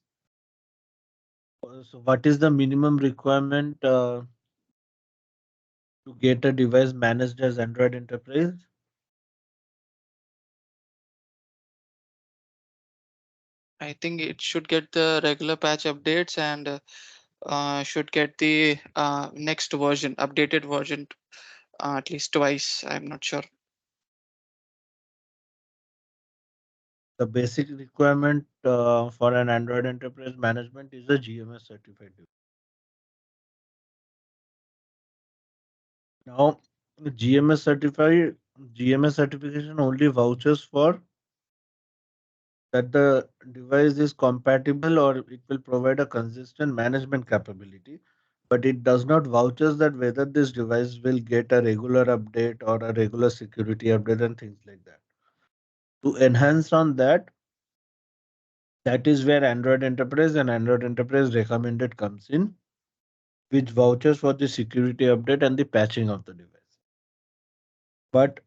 So what is the minimum requirement to get a device managed as Android Enterprise?
I think it should get the regular patch updates and should get the next version, updated version, at least twice. I'm not sure.
The basic requirement for an Android Enterprise management is a GMS certified device. Now, GMS certification only vouchers for that the device is compatible or it will provide a consistent management capability, but it does not vouchers that whether this device will get a regular update or a regular security update and things like that. To enhance on that, that is where Android Enterprise and Android Enterprise recommended comes in, which vouchers for the security update and the patching of the device. But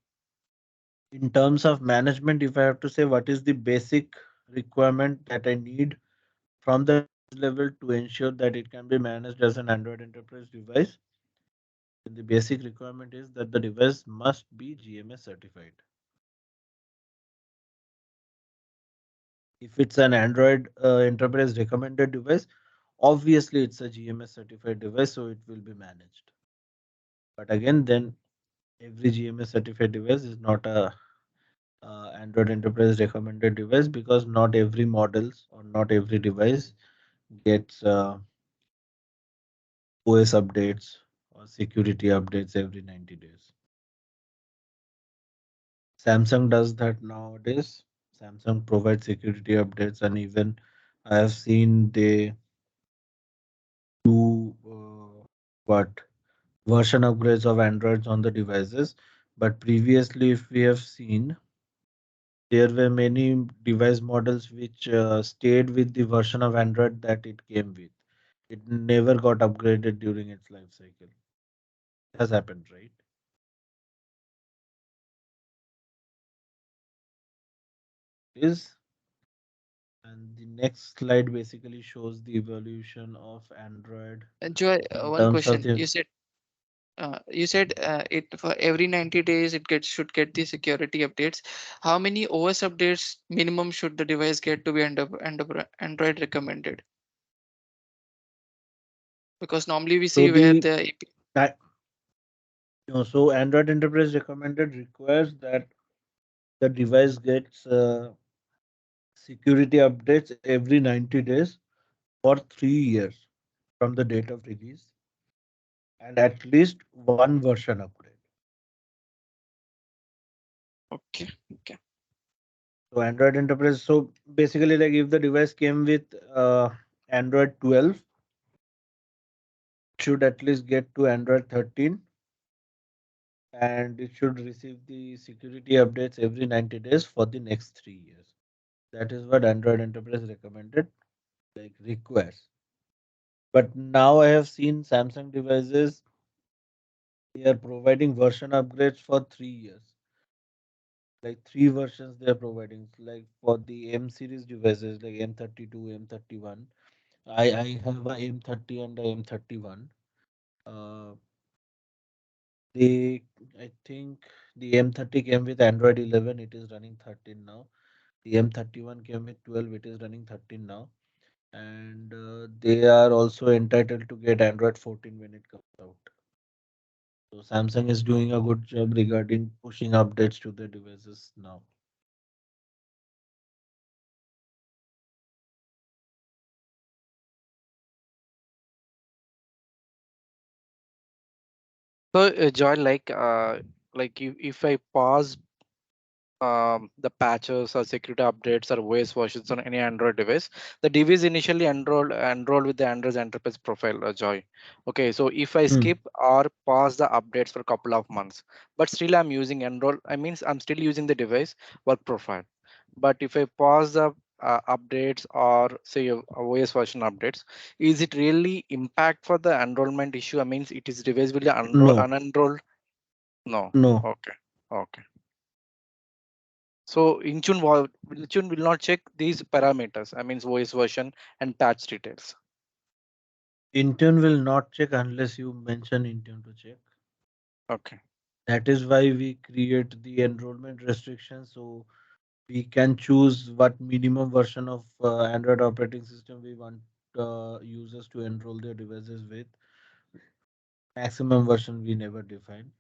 in terms of management, if I have to say what is the basic requirement that I need from the device level to ensure that it can be managed as an Android Enterprise device, then the basic requirement is that the device must be GMS certified. If it's an Android Enterprise recommended device, obviously it's a GMS certified device, so it will be managed. But again, then every GMS certified device is not a Android Enterprise recommended device because not every models or not every device gets OS updates or security updates every 90 days. Samsung does that nowadays. Samsung provides security updates, and even I have seen they do what version upgrades of Androids on the devices. But previously, if we have seen, there were many device models which stayed with the version of Android that it came with. It never got upgraded during its life cycle. It has happened, right? Is and the next slide basically shows the evolution of Android
Joy,
in
one
terms of
question.
the
You said it for every 90 days it gets should get the security updates. How many OS updates minimum should the device get to be Android recommended? Because normally we
so
see where
the
the
that no, so Android Enterprise recommended requires that the device gets security updates every 90 days for 3 years from the date of release and at least one version upgrade.
Okay. Okay.
So Android Enterprise. So basically, like if the device came with Android 12, should at least get to Android 13, and it should receive the security updates every 90 days for the next 3 years. That is what Android Enterprise recommended, like requires. But now I have seen Samsung devices, they are providing version upgrades for 3 years. Like three versions they are providing. Like for the M series devices like M32, M31. I have a M30 and a M31. Uh, they I think the M30 came with Android 11. It is running 13 now. The M31 came with 12. It is running 13 now. And they are also entitled to get Android 14 when it comes out. So Samsung is doing a good job regarding pushing updates to the devices now.
So, Joy, like if I pause the patches or security updates or OS versions on any Android device, the device initially enrolled with the Android enterprise profile, Joy. Okay, so if I
Hmm.
skip or pause the updates for a couple of months, but still I'm using enroll, I means I'm still using the device work profile. But if I pause the updates or say OS version updates, is it really impact for the enrollment issue? I means it is device will be
No,
unenrolled? No.
no.
Okay. Okay. So Intune will not check these parameters. I mean voice version and patch details.
Intune will not check unless you mention Intune to check.
Okay.
That is why we create the enrollment restrictions so we can choose what minimum version of Android operating system we want users to enroll their devices with. Maximum version we never define.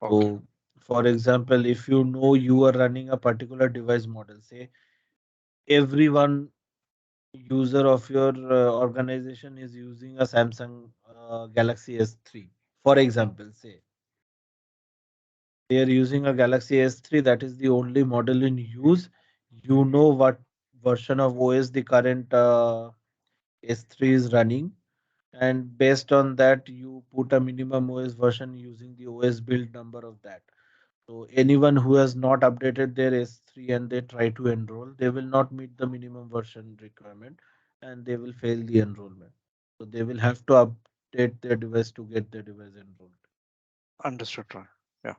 Okay.
So, for example, if you know you are running a particular device model, say everyone user of your organization is using a Samsung Galaxy S3, for example, say they are using a Galaxy S3, that is the only model in use. You know what version of OS the current S3 is running, and based on that, you put a minimum OS version using the OS build number of that. So anyone who has not updated their S3 and they try to enroll, they will not meet the minimum version requirement and they will fail the enrollment. So they will have to update their device to get their device enrolled.
Understood, Roy. Yeah.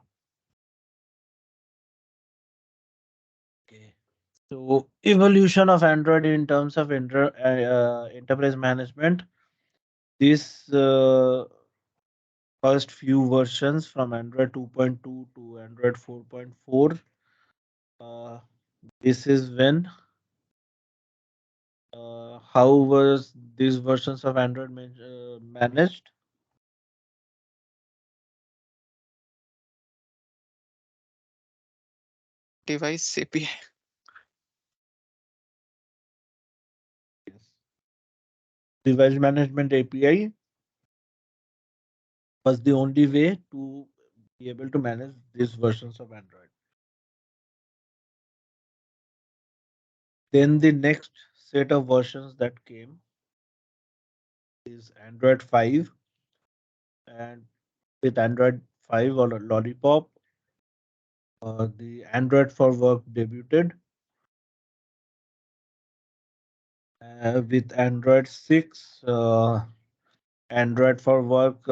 Okay. So evolution of Android in terms of enterprise management. This first few versions from Android 2.2 to Android 4.4. Uh, this is when how was these versions of Android managed?
Device API.
Yes. Device management API was the only way to be able to manage these versions of Android. Then the next set of versions that came is Android 5, and with Android 5 or Lollipop, the Android for Work debuted. With Android 6, Android for Work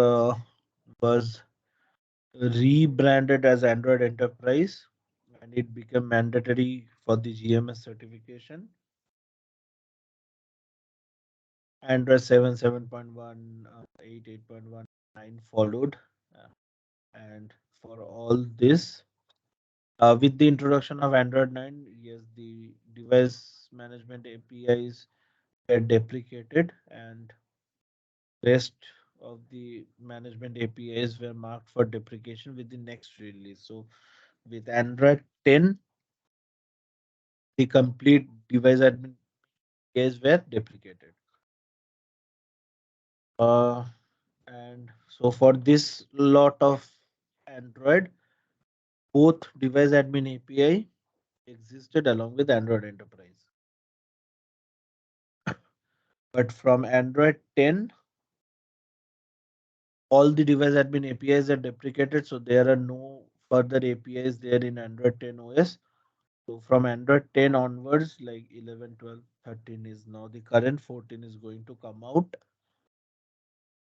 was rebranded as Android Enterprise and it became mandatory for the GMS certification. Android 7, 7.1, 8, 8.1, 9 followed. Uh, and for all this, with the introduction of Android 9, yes, the device management APIs were deprecated and rest of the management APIs were marked for deprecation with the next release. So with Android 10, the complete device admin APIs were deprecated. Uh, and so for this lot of Android, both device admin API existed along with Android Enterprise. But from Android 10, all the device admin APIs are deprecated, so there are no further APIs there in Android 10 OS. So from Android 10 onwards, like 11, 12, 13 is now the current, 14 is going to come out.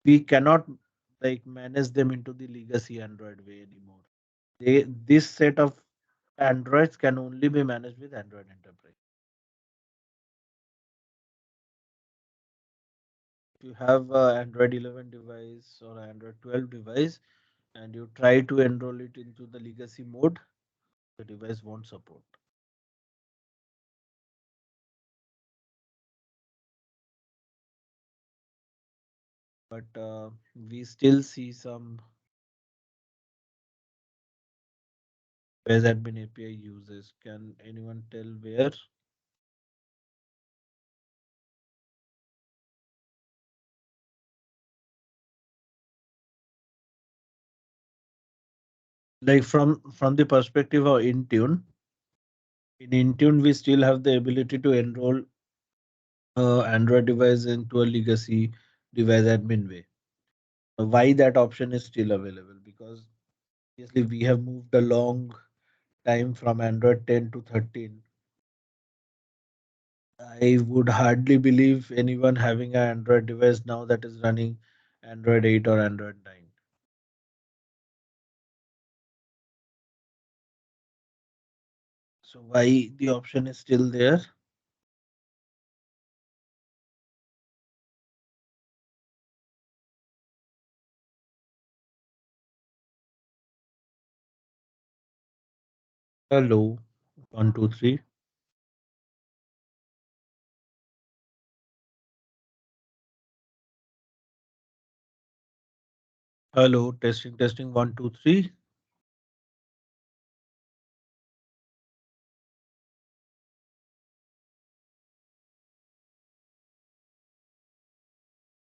We cannot like manage them into the legacy Android way anymore. This set of Androids can only be managed with Android Enterprise. If you have a Android 11 device or Android 12 device and you try to enroll it into the legacy mode, the device won't support. But we still see some device admin API uses. Can anyone tell where? Like from the perspective of Intune, in Intune we still have the ability to enroll Android device into a legacy device admin way. Why that option is still available? Because obviously we have moved a long time from Android 10 to 13. I would hardly believe anyone having an Android device now that is running Android 8 or Android 9. So why the option is still there? Hello, 1, 2, 3. Hello, testing, testing, 1, 2, 3.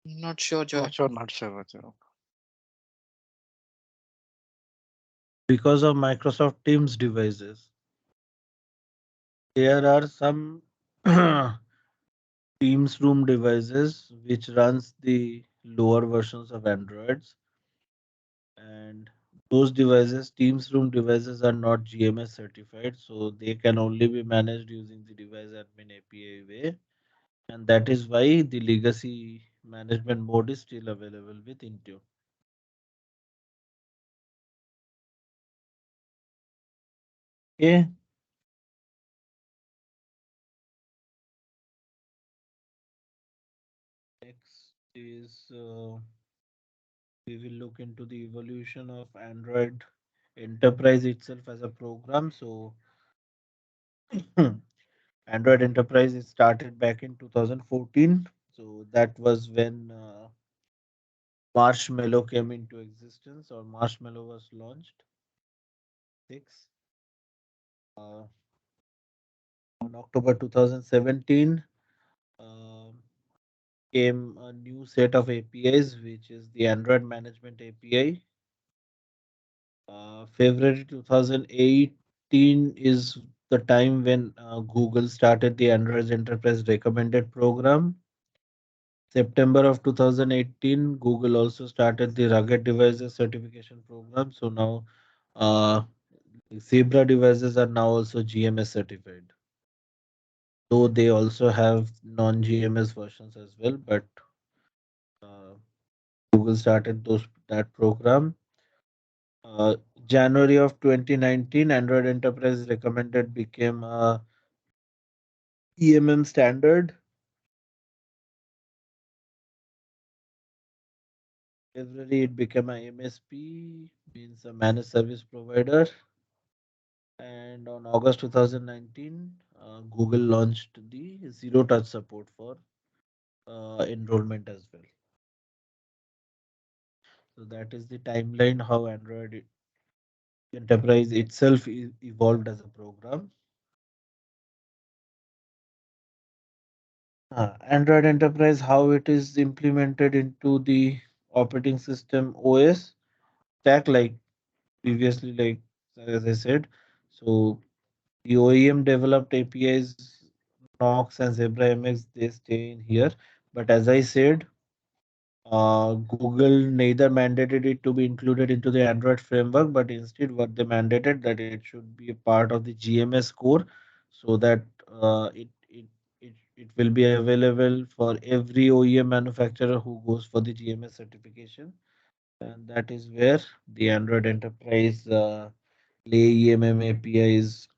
Not sure, Joy.
Not sure.
Because of Microsoft Teams devices, there are some Teams Room devices which runs the lower versions of Androids, and those devices, Teams Room devices, are not GMS certified, so they can only be managed using the device admin API way, and that is why the legacy management mode is still available with Intune. Okay. Next is we will look into the evolution of Android Enterprise itself as a program. So Android Enterprise is started back in 2014. So that was when Marshmallow came into existence, or Marshmallow was launched. Six on October 2017 uh, came a new set of APIs, which is the Android Management API. February 2018 is the time when Google started the Android Enterprise Recommended program. September of 2018, Google also started the Rugged Devices Certification program. So now uh, Zebra devices are now also GMS certified. Though they also have non-GMS versions as well, but uh, Google started that program. Uh, January of 2019, Android Enterprise Recommended became a EMM standard. February, it became a MSP, means a managed service provider. And on August 2019, Google launched the zero touch support for enrollment as well. So that is the timeline how Android Enterprise itself evolved as a program. Android Enterprise, how it is implemented into the operating system OS stack, like previously, like as I said. So the OEM developed APIs, Knox and Zebra MX, they stay in here. But as I said, Google neither mandated it to be included into the Android framework, but instead what they mandated that it should be a part of the GMS core, so that it will be available for every OEM manufacturer who goes for the GMS certification, and that is where the Android Enterprise Play EMM API is.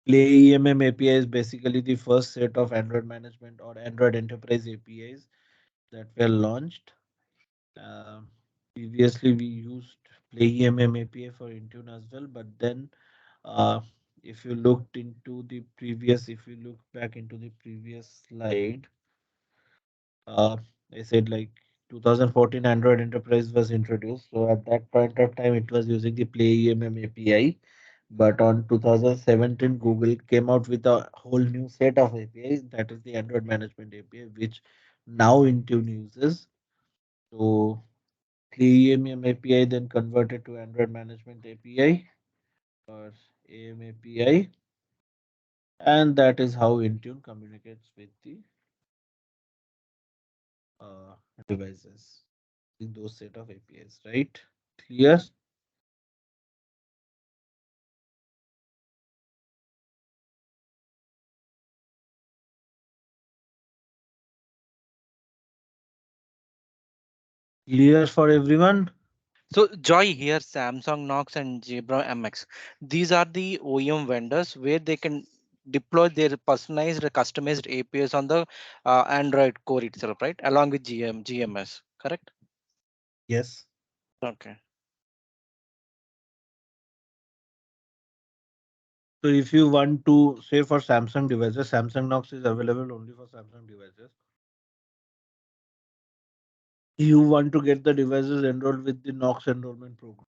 Play EMM API is basically the first set of Android management or Android Enterprise APIs that were launched. Um, Previously, we used Play EMM API for Intune as well, but then uh, if you looked into the previous, if you look back into the previous slide, uh, I said like 2014 Android Enterprise was introduced. So at that point of time, it was using the Play EMM API. But on 2017, Google came out with a whole new set of APIs, that is the Android Management API, which now Intune uses. So the EMM API then converted to Android Management API or AM API, and that is how Intune communicates with the uh, devices in those set of APIs, right? Clear? Clear for everyone?
So Joy here, Samsung, Knox, and Zebra MX. These are the OEM vendors where they can deploy their personalized, customized APIs on the Android core itself, right? Along with GMS, correct?
Yes.
Okay.
So if you want to say for Samsung devices, Samsung Knox is available only for Samsung devices. You want to get the devices enrolled with the Knox enrollment program.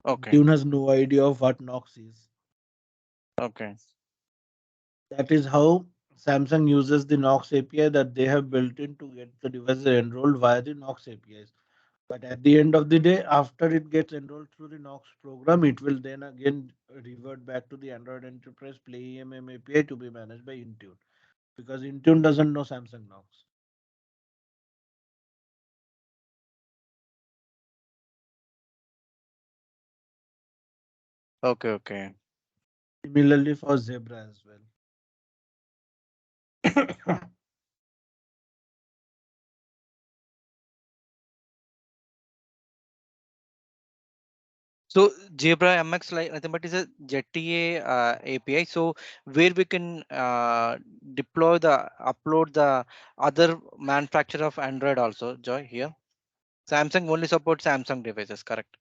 Okay.
Tune has no idea of what Knox is.
Okay.
That is how Samsung uses the Knox API that they have built in to get the devices enrolled via the Knox APIs. But at the end of the day, after it gets enrolled through the Knox program, it will then again revert back to the Android Enterprise Play EMM API to be managed by Intune, because Intune doesn't know Samsung Knox.
Okay. Okay.
Similarly for Zebra as well.
So Zebra MX, like nothing but is a ZTA API. So where we can deploy upload the other manufacturer of Android also. Joy here. Samsung only supports Samsung devices, correct?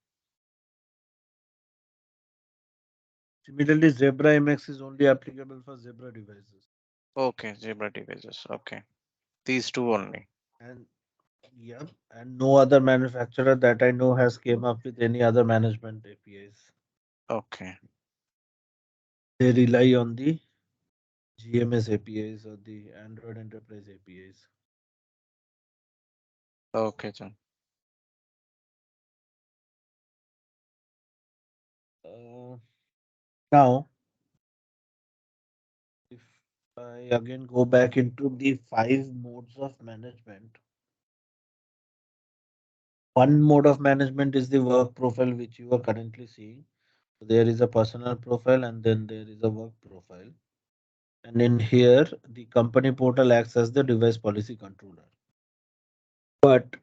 Similarly, Zebra MX is only applicable for Zebra devices.
Okay, Zebra devices. Okay, these two only.
And yeah, and no other manufacturer that I know has came up with any other management APIs.
Okay.
They rely on the GMS APIs or the Android Enterprise APIs.
Okay, John.
Uh, Now, if I again go back into the 5 modes of management, one mode of management is the work profile, which you are currently seeing. So there is a personal profile and then there is a work profile. And in here, the company portal acts as the device policy controller. But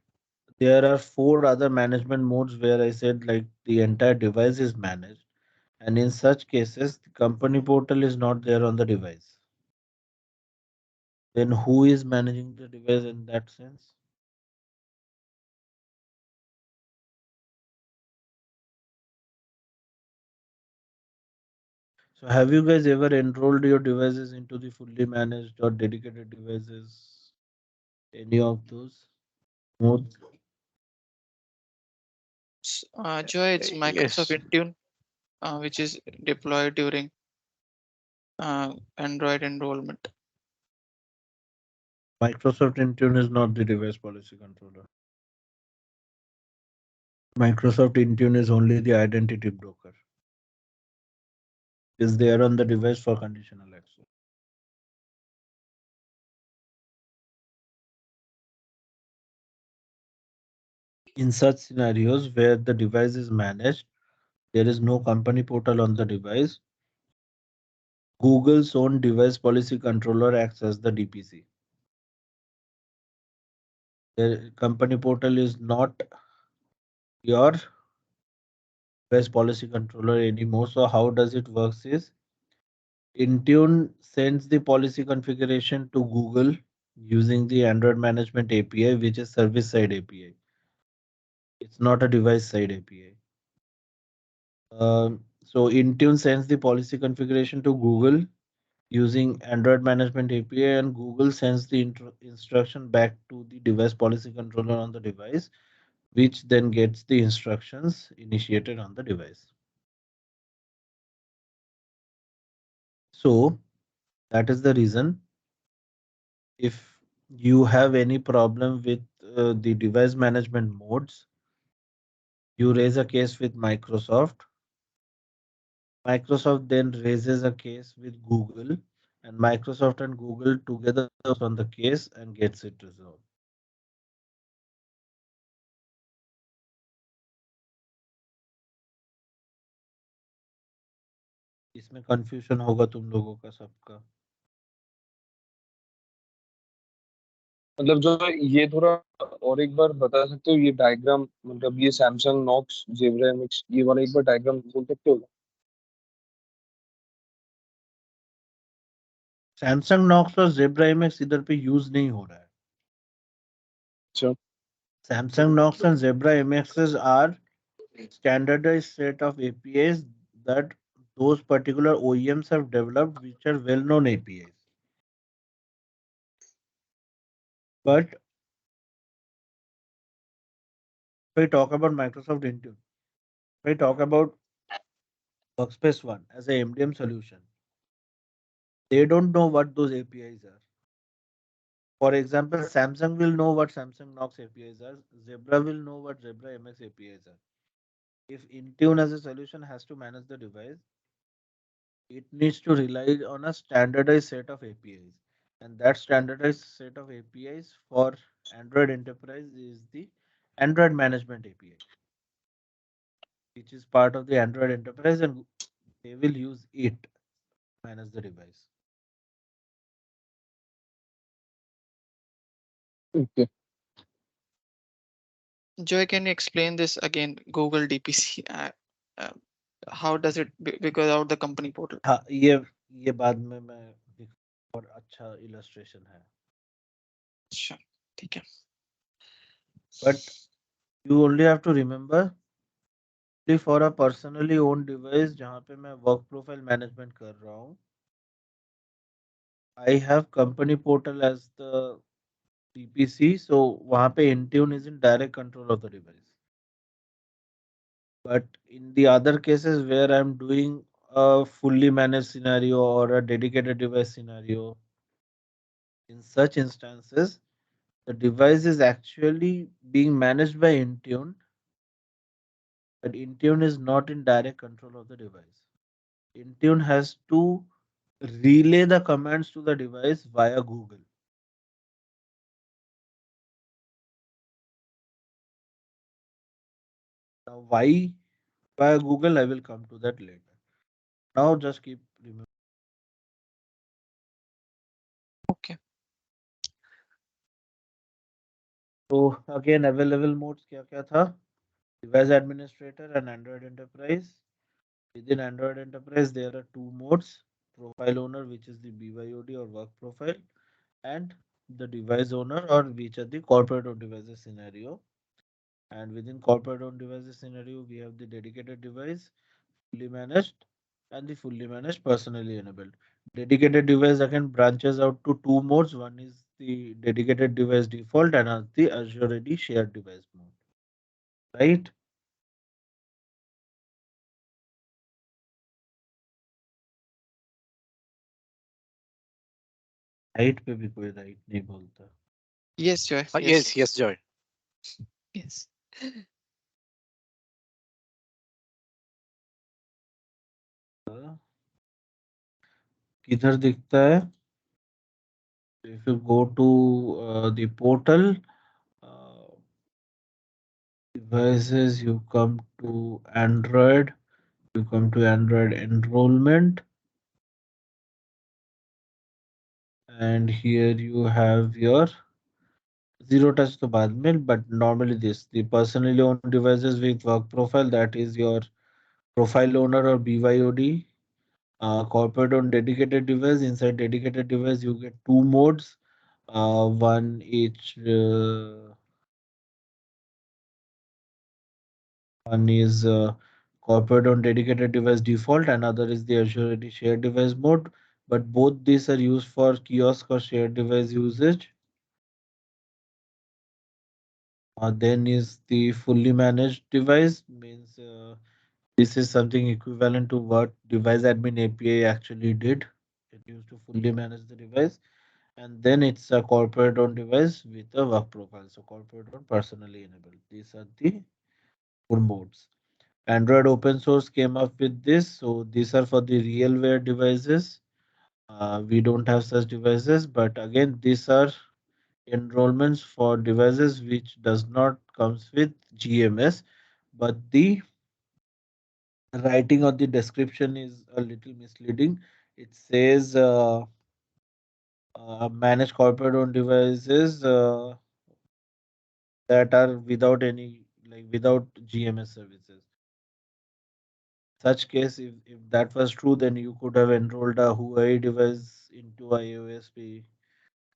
there are 4 other management modes where I said like the entire device is managed. And in such cases, the company portal is not there on the device. Then who is managing the device in that sense? So have you guys ever enrolled your devices into the fully managed or dedicated devices? Any of those modes?
Joy, it's Microsoft
Yes.
Intune, which is deployed during Android enrollment.
Microsoft Intune is not the device policy controller. Microsoft Intune is only the identity broker. Is there on the device for conditional access. In such scenarios where the device is managed, there is no company portal on the device. Google's own device policy controller acts as the DPC. The company portal is not your device policy controller anymore. So how does it works is Intune sends the policy configuration to Google using the Android Management API, which is service side API. It's not a device side API. So Intune sends the policy configuration to Google using Android Management API, and Google sends the instruction back to the device policy controller on the device, which then gets the instructions initiated on the device. So that is the reason if you have any problem with the device management modes, you raise a case with Microsoft. Microsoft then raises a case with Google, and Microsoft and Google together works on the case and gets it resolved. इसमें confusion होगा तुम लोगों का सबका.
मतलब जो है, ये थोड़ा और एक बार बता सकते हो ये डायग्राम, मतलब ये सैमसंग नॉक्स जेब्रा एमएक्स ये वाला एक बार डायग्राम बोल सकते हो?
सैमसंग नॉक्स और जेब्रा एमएक्स इधर पे यूज नहीं हो रहा है.
अच्छा.
Samsung Knox and Zebra MXs are standardized set of APIs that those particular OEMs have developed, which are well-known APIs. But if I talk about Microsoft Intune, if I talk about Workspace ONE as a MDM solution, they don't know what those APIs are. For example, Samsung will know what Samsung Knox APIs are. Zebra will know what Zebra MX APIs are. If Intune as a solution has to manage the device, it needs to rely on a standardized set of APIs. And that standardized set of APIs for Android Enterprise is the Android Management API, which is part of the Android Enterprise, and they will use it to manage the device.
Okay.
Joy, can you explain this again? Google DPC. Uh, how does it because out the company portal?
हाँ, ये बाद में मैं और अच्छा illustration है.
Sure. ठीक है.
But you only have to remember for a personally owned device जहाँ पे मैं work profile management कर रहा हूँ, I have company portal as the DPC, so वहाँ पे Intune is in direct control of the device. But in the other cases where I'm doing a fully managed scenario or a dedicated device scenario, in such instances, the device is actually being managed by Intune, but Intune is not in direct control of the device. Intune has to relay the commands to the device via Google. Now, why via Google? I will come to that later. Now, just keep remembering.
Okay.
So again, available modes क्या था? Device Administrator and Android Enterprise. Within Android Enterprise, there are two modes: Profile Owner, which is the BYOD or work profile, and the Device Owner, or which are the corporate owned devices scenario. And within corporate owned devices scenario, we have the dedicated device, fully managed, and the fully managed personally enabled. Dedicated device again branches out to two modes. One is the dedicated device default, and the Azure AD shared device mode. Right? Right पे भी कोई right नहीं बोलता।
Yes, Joy. Yes.
Yes, yes, Joy.
Yes.
किधर दिखता है? If you go to the portal, uh, devices, you come to Android, you come to Android enrollment, and here you have your zero touch to बाद में, but normally this the personally owned devices with work profile, that is your profile owner or BYOD. Corporate owned dedicated device, inside dedicated device you get two modes, one each. One is corporate on dedicated device default, another is the Azure AD shared device mode. But both these are used for kiosk or shared device usage. Then is the fully managed device, means this is something equivalent to what device admin API actually did. It used to fully manage the device. And then it's a corporate on device with a work profile. So corporate on personally enabled. These are the four modes. Android open source came up with this. So these are for the realware devices. We don't have such devices, but again, these are enrollments for devices which does not comes with GMS, but the writing or the description is a little misleading. It says manage corporate owned devices that are without any like without GMS services. Such case, if that was true, then you could have enrolled a Huawei device into iOS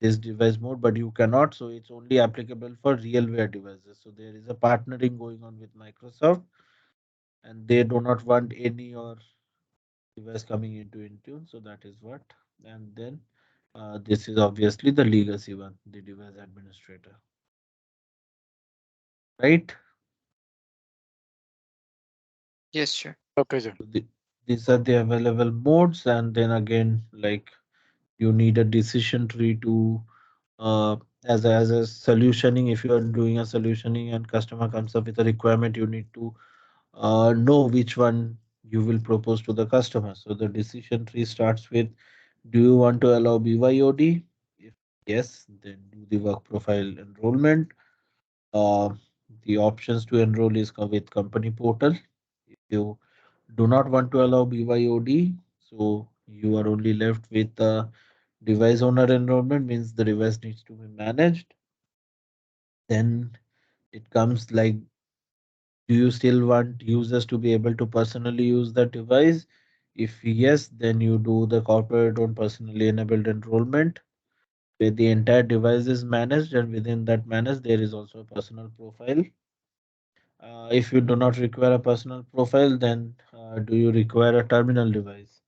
this device mode, but you cannot. So it's only applicable for realware devices. So there is a partnering going on with Microsoft, and they do not want any or device coming into Intune. So that is what. And then this is obviously the legacy one, the device administrator, right?
Yes, sure.
Okay, Joy.
So these are the available modes, and then again, like you need a decision tree to as a solutioning. If you are doing a solutioning and customer comes up with a requirement, you need to know which one you will propose to the customer. So the decision tree starts with, do you want to allow BYOD? If yes, then do the work profile enrollment. uh, the options to enroll is with company portal. If you do not want to allow BYOD, so you are only left with device owner enrollment, means the device needs to be managed. Then it comes like, do you still want users to be able to personally use the device? If yes, then you do the corporate owned personally enabled enrollment where the entire device is managed, and within that managed there is also a personal profile. If you do not require a personal profile, then do you require a terminal device?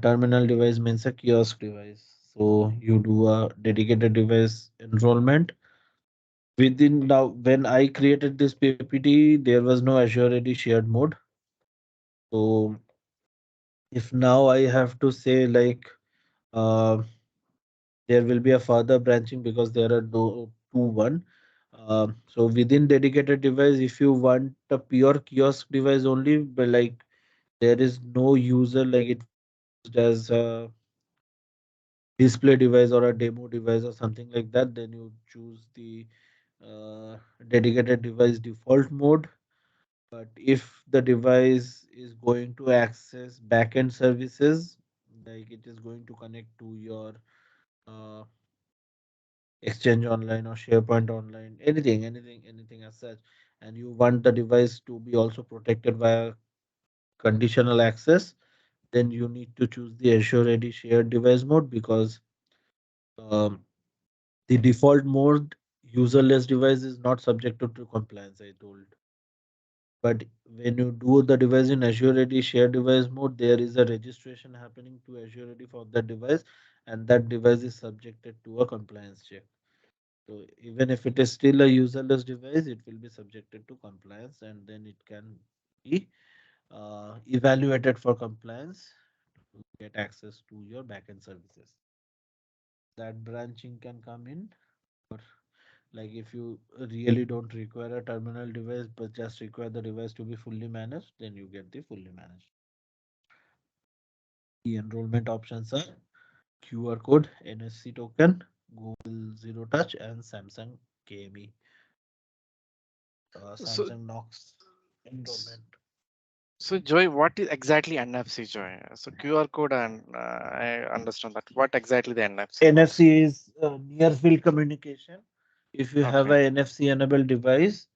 Terminal device means a kiosk device. So you do a dedicated device enrollment. Within now, when I created this PPT, there was no Azure AD shared mode. So if now I have to say like uh, there will be a further branching because there are no two one. So within dedicated device, if you want a pure kiosk device only, but like there is no user, like it will be used as a display device or a demo device or something like that, then you choose the uh, dedicated device default mode. But if the device is going to access backend services, like it is going to connect to your uh, Exchange Online or SharePoint Online, anything as such, and you want the device to be also protected via conditional access, then you need to choose the Azure AD shared device mode because um, the default mode userless device is not subjected to compliance. I told. But when you do the device in Azure AD shared device mode, there is a registration happening to Azure AD for that device, and that device is subjected to a compliance check. So even if it is still a userless device, it will be subjected to compliance, and then it can be evaluated for compliance to get access to your backend services. that branching can come in. Or like if you really don't require a terminal device but just require the device to be fully managed, then you get the fully managed. The enrollment options are QR code, NFC token, Google Zero Touch, and Samsung KME,
So,
Samsung Knox enrollment.
so Joy, what is exactly NFC, Joy? So QR code, and I understand that. What exactly the NFC was?
NFC is near field communication. If you have
Okay,
a NFC enabled device,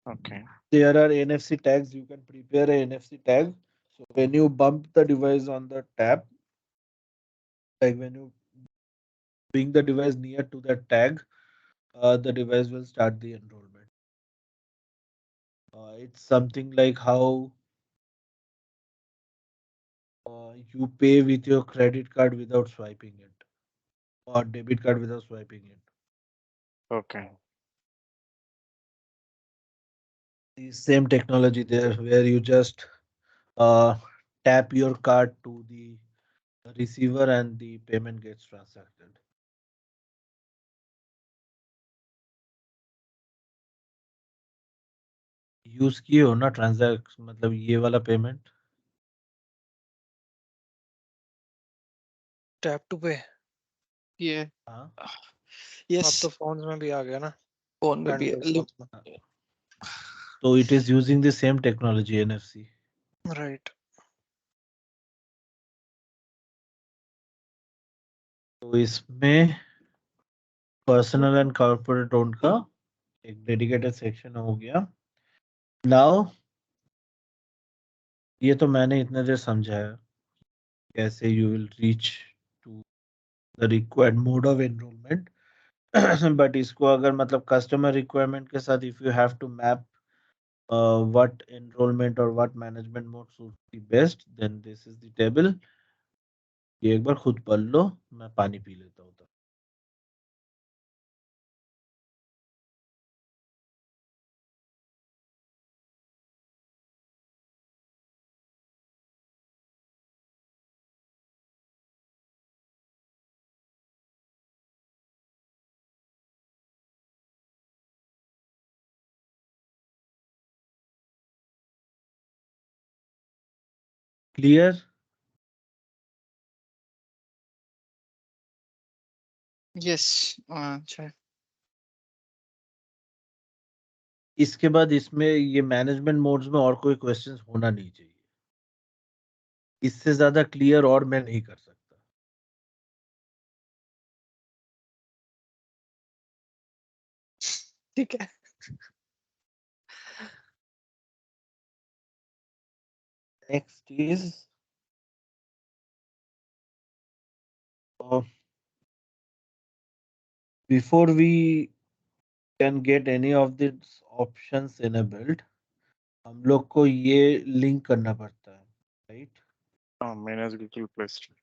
okay,
there are NFC tags. You can prepare a NFC tag. So when you bump the device on the tap, like when you bring the device near to the tag, the device will start the enrollment. It's something like how you pay with your credit card without swiping it, or debit card without swiping it.
okay.
The same technology there, where you just uh, tap your card to the receiver and the payment gets transacted. Use किए हो ना transact मतलब ये वाला payment?
Tap to पे
ये
हाँ
yes,
अब तो फोन्स में भी आ गया ना,
फोन में भी है।
एंड्रॉइड फोन्स में।
हाँ। तो it is using the same technology NFC.
Right.
तो इसमें पर्सनल एंड कॉर्पोरेट ओन का एक डेडिकेटेड सेक्शन हो गया। नाउ ये तो मैंने इतने देर समझाया कैसे you will reach to the required mode of enrollment. But इसको अगर मतलब कस्टमर रिक्वायरमेंट के साथ if you have to map what enrollment or what management mode suits the best, then this is the table। ये एक बार खुद पढ़ लो, मैं पानी पी लेता हूँ। क्लियर?
यस, अच्छा।
इसके बाद इसमें ये मैनेजमेंट मोड्स में और कोई क्वेश्चंस होना नहीं चाहिए। इससे ज्यादा क्लियर और मैं नहीं कर सकता।
ठीक है।
Next is before we can get any of this options enabled, हम लोग को ये लिंक करना पड़ता है, right?
Manage Google Play Store.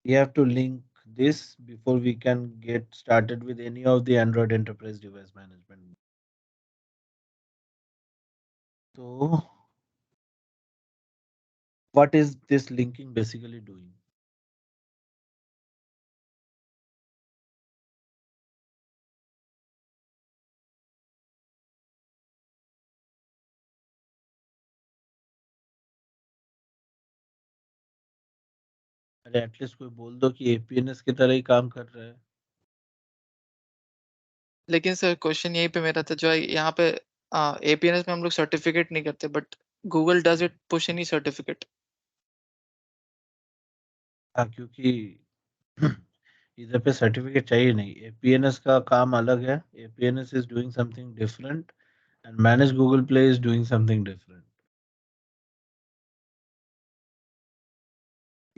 We have to link this before we can get started with any of the Android enterprise device management. So what is this linking basically doing? अरे at least कोई बोल दो कि एपीएनएस की तरह ही काम कर रहा है।
लेकिन सर क्वेश्चन यहीं पे मेरा था जो यहाँ पे एपीएनएस में हम लोग सर्टिफिकेट नहीं करते, but Google does it push any certificate.
हाँ, क्योंकि इधर पे सर्टिफिकेट चाहिए नहीं। एपीएनएस का काम अलग है। APNS is doing something different and manage Google Play is doing something different.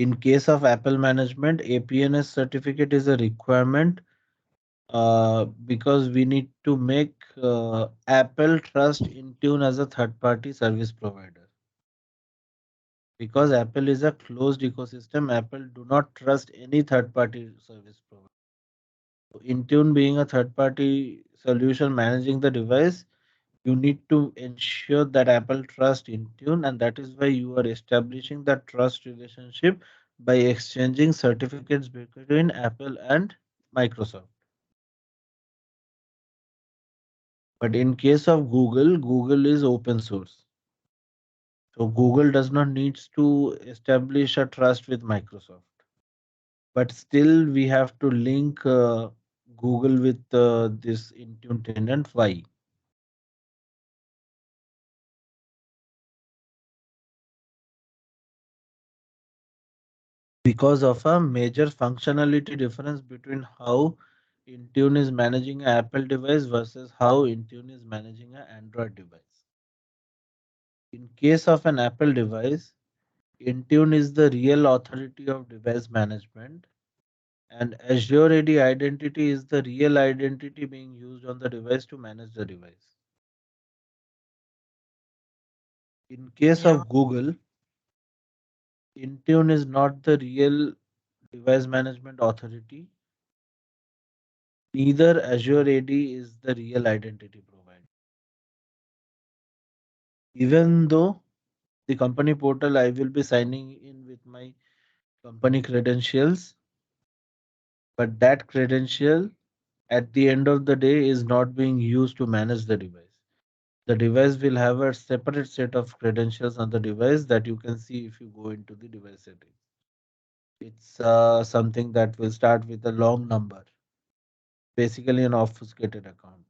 In case of Apple management, APNS certificate is a requirement because we need to make Apple trust Intune as a third-party service provider. Because Apple is a closed ecosystem, Apple do not trust any third-party service provider. So Intune being a third-party solution managing the device, you need to ensure that Apple trust Intune, and that is why you are establishing that trust relationship by exchanging certificates between Apple and Microsoft. But in case of Google, Google is open source. So Google does not need to establish a trust with Microsoft. But still, we have to link Google with this Intune tenant. Why? Because of a major functionality difference between how Intune is managing an Apple device versus how Intune is managing an Android device. In case of an Apple device, Intune is the real authority of device management, and Azure AD identity is the real identity being used on the device to manage the device. In case
Yeah.
of Google, Intune is not the real device management authority. Neither Azure AD is the real identity provider. Even though the company portal, I will be signing in with my company credentials, but that credential at the end of the day is not being used to manage the device. The device will have a separate set of credentials on the device that you can see if you go into the device settings. It's something that will start with a long number, basically an obfuscated account.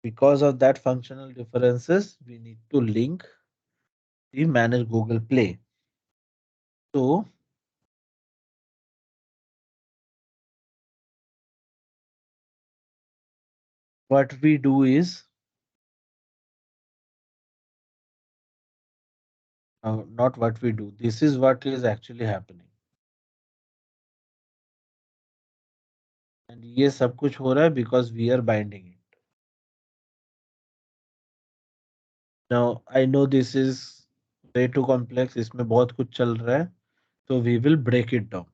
Because of that functional differences, we need to link the manage Google Play. So what we do is not what we do. This is what is actually happening. And ये सब कुछ हो रहा है because we are binding it. Now I know this is way too complex. इसमें बहुत कुछ चल रहा है. So we will break it down.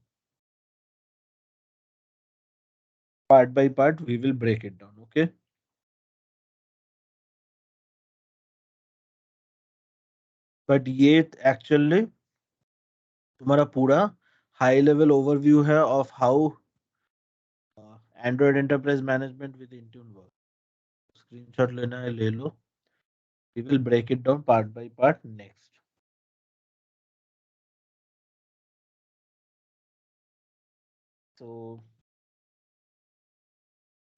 Part by part, we will break it down. Okay. But ये actually तुम्हारा पूरा high level overview है of how Android Enterprise Management with Intune works. Screenshot लेना है ले लो. We will break it down part by part next. So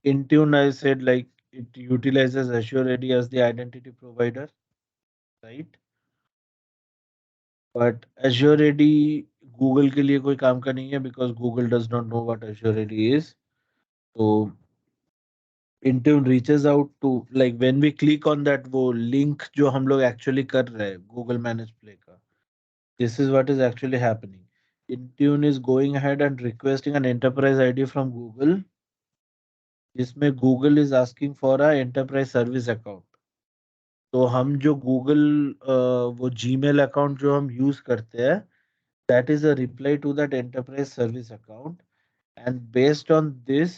Intune, I said, like, it utilizes Azure AD as the identity provider, right? But Azure AD Google के लिए कोई काम का नहीं है because Google does not know what Azure AD is. So Intune reaches out to, like, when we click on that वो link जो हम लोग actually कर रहे हैं Google Managed Play का, this is what is actually happening. Intune is going ahead and requesting an enterprise ID from Google, जिसमें Google is asking for a enterprise service account. तो हम जो गूगल वो जीमेल अकाउंट जो हम use करते हैं, that is a reply to that enterprise service account, and based on this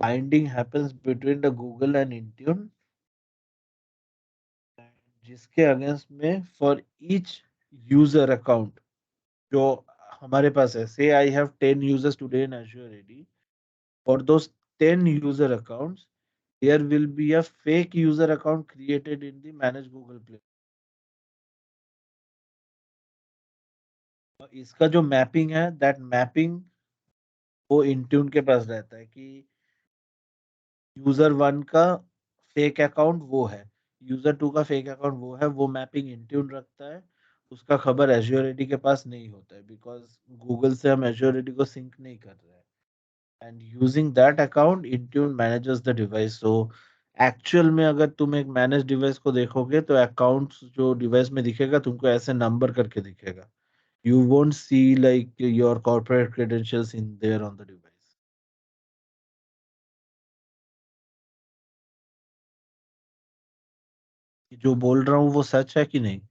binding happens between the Google and Intune, जिसके against में फॉर ईच यूजर अकाउंट जो हमारे पास है, say I have 10 users today in Azure AD, for those 10 user accounts there will be a fake user account created in the managed Google Play. इसका जो mapping है, that mapping वो Intune के पास रहता है कि यूजर 1 का फेक अकाउंट वो है, यूजर 2 का फेक अकाउंट वो है, वो मैपिंग इंट्यून रखता है. उसका खबर एज़्योर एडी के पास नहीं होता है बिकॉज गूगल से हम एज़्योर एडी को सिंक नहीं कर रहे हैं. And using that account Intune manages the device. So actual में अगर तुम एक मैनेज डिवाइस को देखोगे तो अकाउंट्स जो डिवाइस में दिखेगा तुमको ऐसे नंबर करके दिखेगा. You won't see like your corporate credentials in there on the device. जो बोल रहा हूँ वो सच है कि नहीं?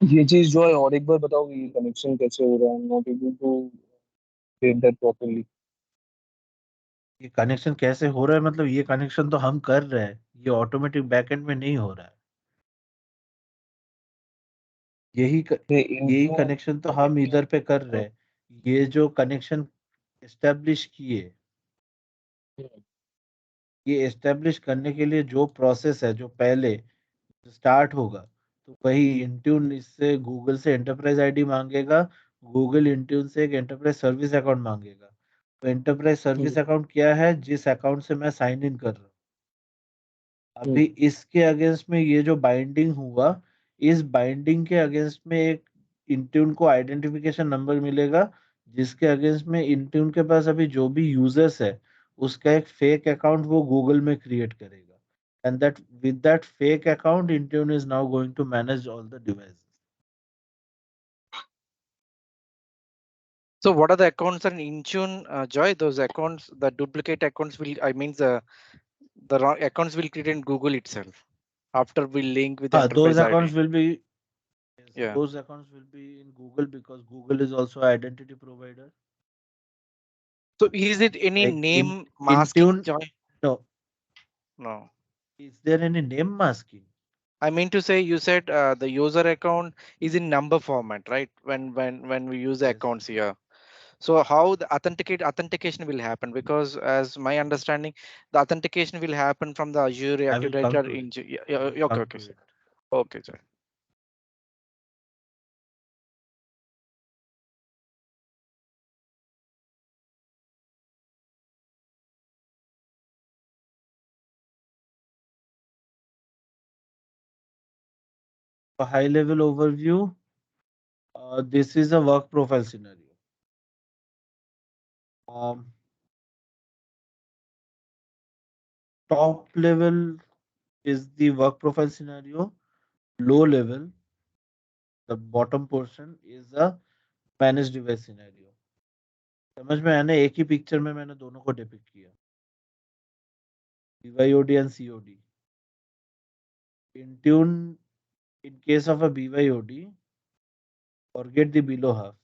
ये चीज जो है और एक बार बताओ, ये कनेक्शन कैसे हो रहा है? Not able to get that properly.
ये कनेक्शन कैसे हो रहा है, मतलब ये कनेक्शन तो हम कर रहे हैं, ये ऑटोमेटिक बैकएंड में नहीं हो रहा है। यही यही कनेक्शन तो हम इधर पे कर रहे हैं। ये जो कनेक्शन एस्टेब्लिश किए, ये एस्टेब्लिश करने के लिए जो प्रोसेस है, जो पहले स्टार्ट होगा, तो वही इंट्यून इससे गूगल से एंटरप्राइज आईडी मांगेगा, गूगल इंट्यून से एक एंटरप्राइज सर्विस अकाउंट मांगेगा। तो एंटरप्राइज सर्विस अकाउंट क्या है, जिस अकाउंट से मैं साइन इन कर रहा हूँ। अभी इसके अगेंस्ट में ये जो बाइंडिंग हुआ, इस बाइंडिंग के अगेंस्ट में एक इंट्यून को आइडेंटिफिकेशन नंबर मिलेगा, जिसके अगेंस्ट में इंट्यून के पास अभी जो भी यूजर्स है, उसका एक फेक अकाउंट वो गूगल में क्रिएट करेगा। And that with that fake account Intune is now going to manage all the devices.
So what are the accounts in Intune, Joy? Those accounts, the duplicate accounts will, I mean, the wrong accounts will create in Google itself after we link with
Those
enterprise
accounts
ID.
will be, yes,
Yeah.
those accounts will be in Google because Google is also identity provider.
So is it any
Like in
name masking,
Intune,
Joy?
no.
No.
Is there any name masking?
I mean to say, you said the user account is in number format, right? When we use the
Yes.
accounts here. So how the authentication will happen? Because as my understanding, the authentication will happen from the Azure
I
Active
will come
Directory
to it.
in. Yeah,
I will
okay,
come
okay,
to
sir.
it.
Okay, sir.
A high level overview. This is a work profile scenario. Um, Top level is the work profile scenario. Low level, the bottom portion is a managed device scenario. समझ में आया ना, एक ही picture में मैंने दोनों को depict किया, BYOD and COD. Intune, in case of a BYOD, forget the below half.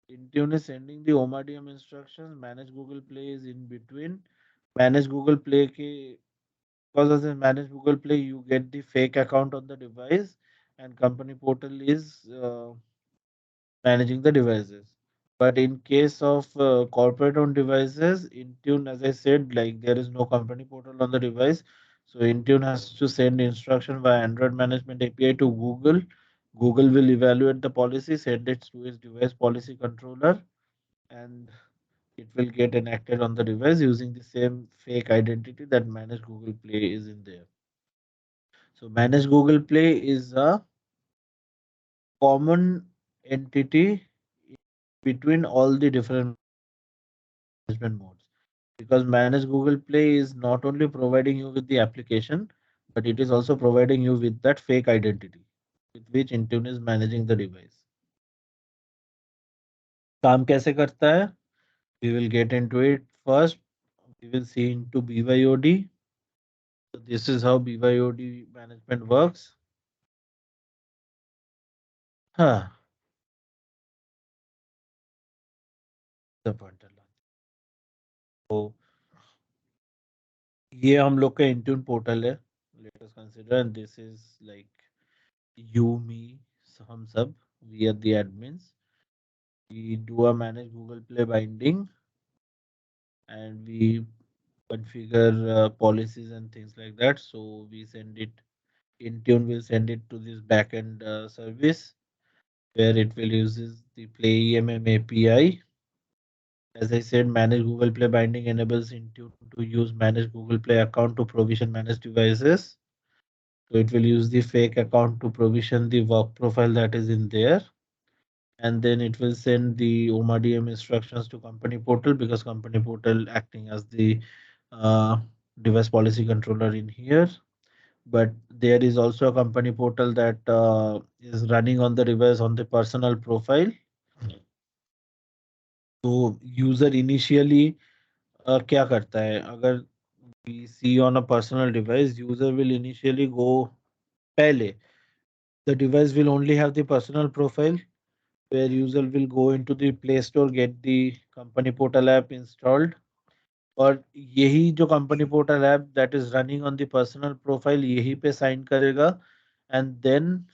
Intune is sending the OMA-DM instructions. Manage Google Play is in between. Manage Google Play के, because of the manage Google Play, you get the fake account on the device, and company portal is managing the devices. But in case of corporate owned devices, Intune, as I said, like there is no company portal on the device. So Intune has to send instruction via Android management API to Google. Google will evaluate the policy, send it to its device policy controller, and it will get enacted on the device using the same fake identity that managed Google Play is in there. So managed Google Play is a common entity between all the different management modes, because managed Google Play is not only providing you with the application, but it is also providing you with that fake identity with which Intune is managing the device. काम कैसे करता है? We will get into it. First, we will see into BYOD. So this is how BYOD management works. हाँ, the pointer. तो ये हम लोग का Intune पोर्टल है. Let us consider, and this is like you, me, हम सब, we are the admins. We do a manage Google Play binding, and we configure policies and things like that. So we send it, Intune will send it to this backend service where it will uses the Play EMM API. As I said, manage Google Play binding enables Intune to use manage Google Play account to provision managed devices. So it will use the fake account to provision the work profile that is in there. And then it will send the OMA-DM instructions to company portal, because company portal acting as the uh, device policy controller in here. But there is also a company portal that is running on the device on the personal profile. तो user initially क्या करता है, अगर we see on a personal device, user will initially go, पहले the device will only have the personal profile, where user will go into the Play Store, get the company portal app installed, और यही जो company portal app that is running on the personal profile यही पे sign करेगा and then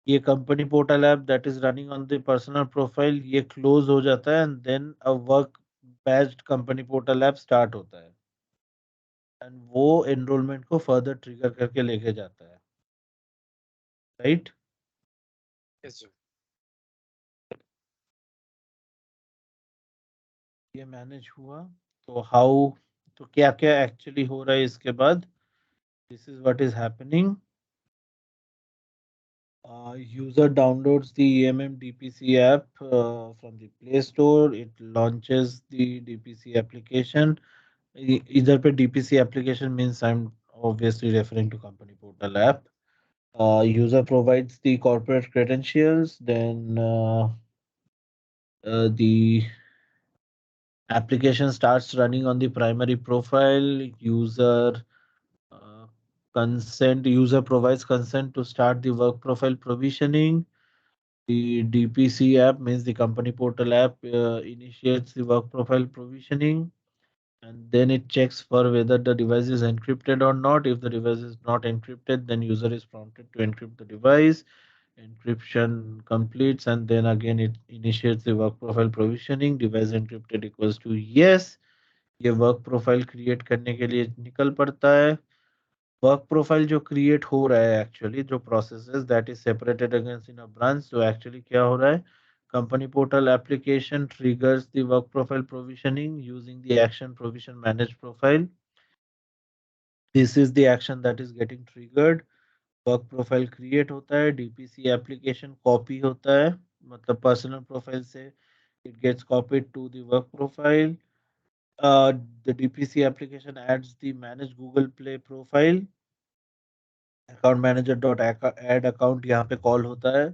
ये company portal app that is running on the personal profile ये close हो जाता है and then a work badged company portal app start होता है एंड वो एनरोलमेंट को फर्दर ट्रिगर करके लेके जाता है राइट
Yes, Joy.
ये मैनेज हुआ तो हाउ तो क्या क्या एक्चुअली हो रहा है इसके बाद this is what is happening user downloads the EMM DPC app from the Play Store. It launches the DPC application. Either पे DPC application means I'm obviously referring to company portal app. User provides the corporate credentials, then the application starts running on the primary profile. Uh, user provides consent to start the work profile provisioning. The DPC app means the company portal app initiates the work profile provisioning and then it checks for whether the device is encrypted or not. If the device is not encrypted, then user is prompted to encrypt the device. Encryption completes and then again it initiates the work profile provisioning. Device encrypted equals to yes. ये work profile create करने के लिए निकल पड़ता है work profile जो create हो रहा है एक्चुअली जो processes that is separated against in a branch जो एक्चुअली क्या हो रहा है company portal application triggers the work profile provisioning using the action provision manage profile this is the action that is getting triggered work profile create होता है dpc application copy होता है मतलब personal profile से it gets copied to the work profile uh, the dpc application adds the manage google play profile account manager dot add account यहाँ पे call होता है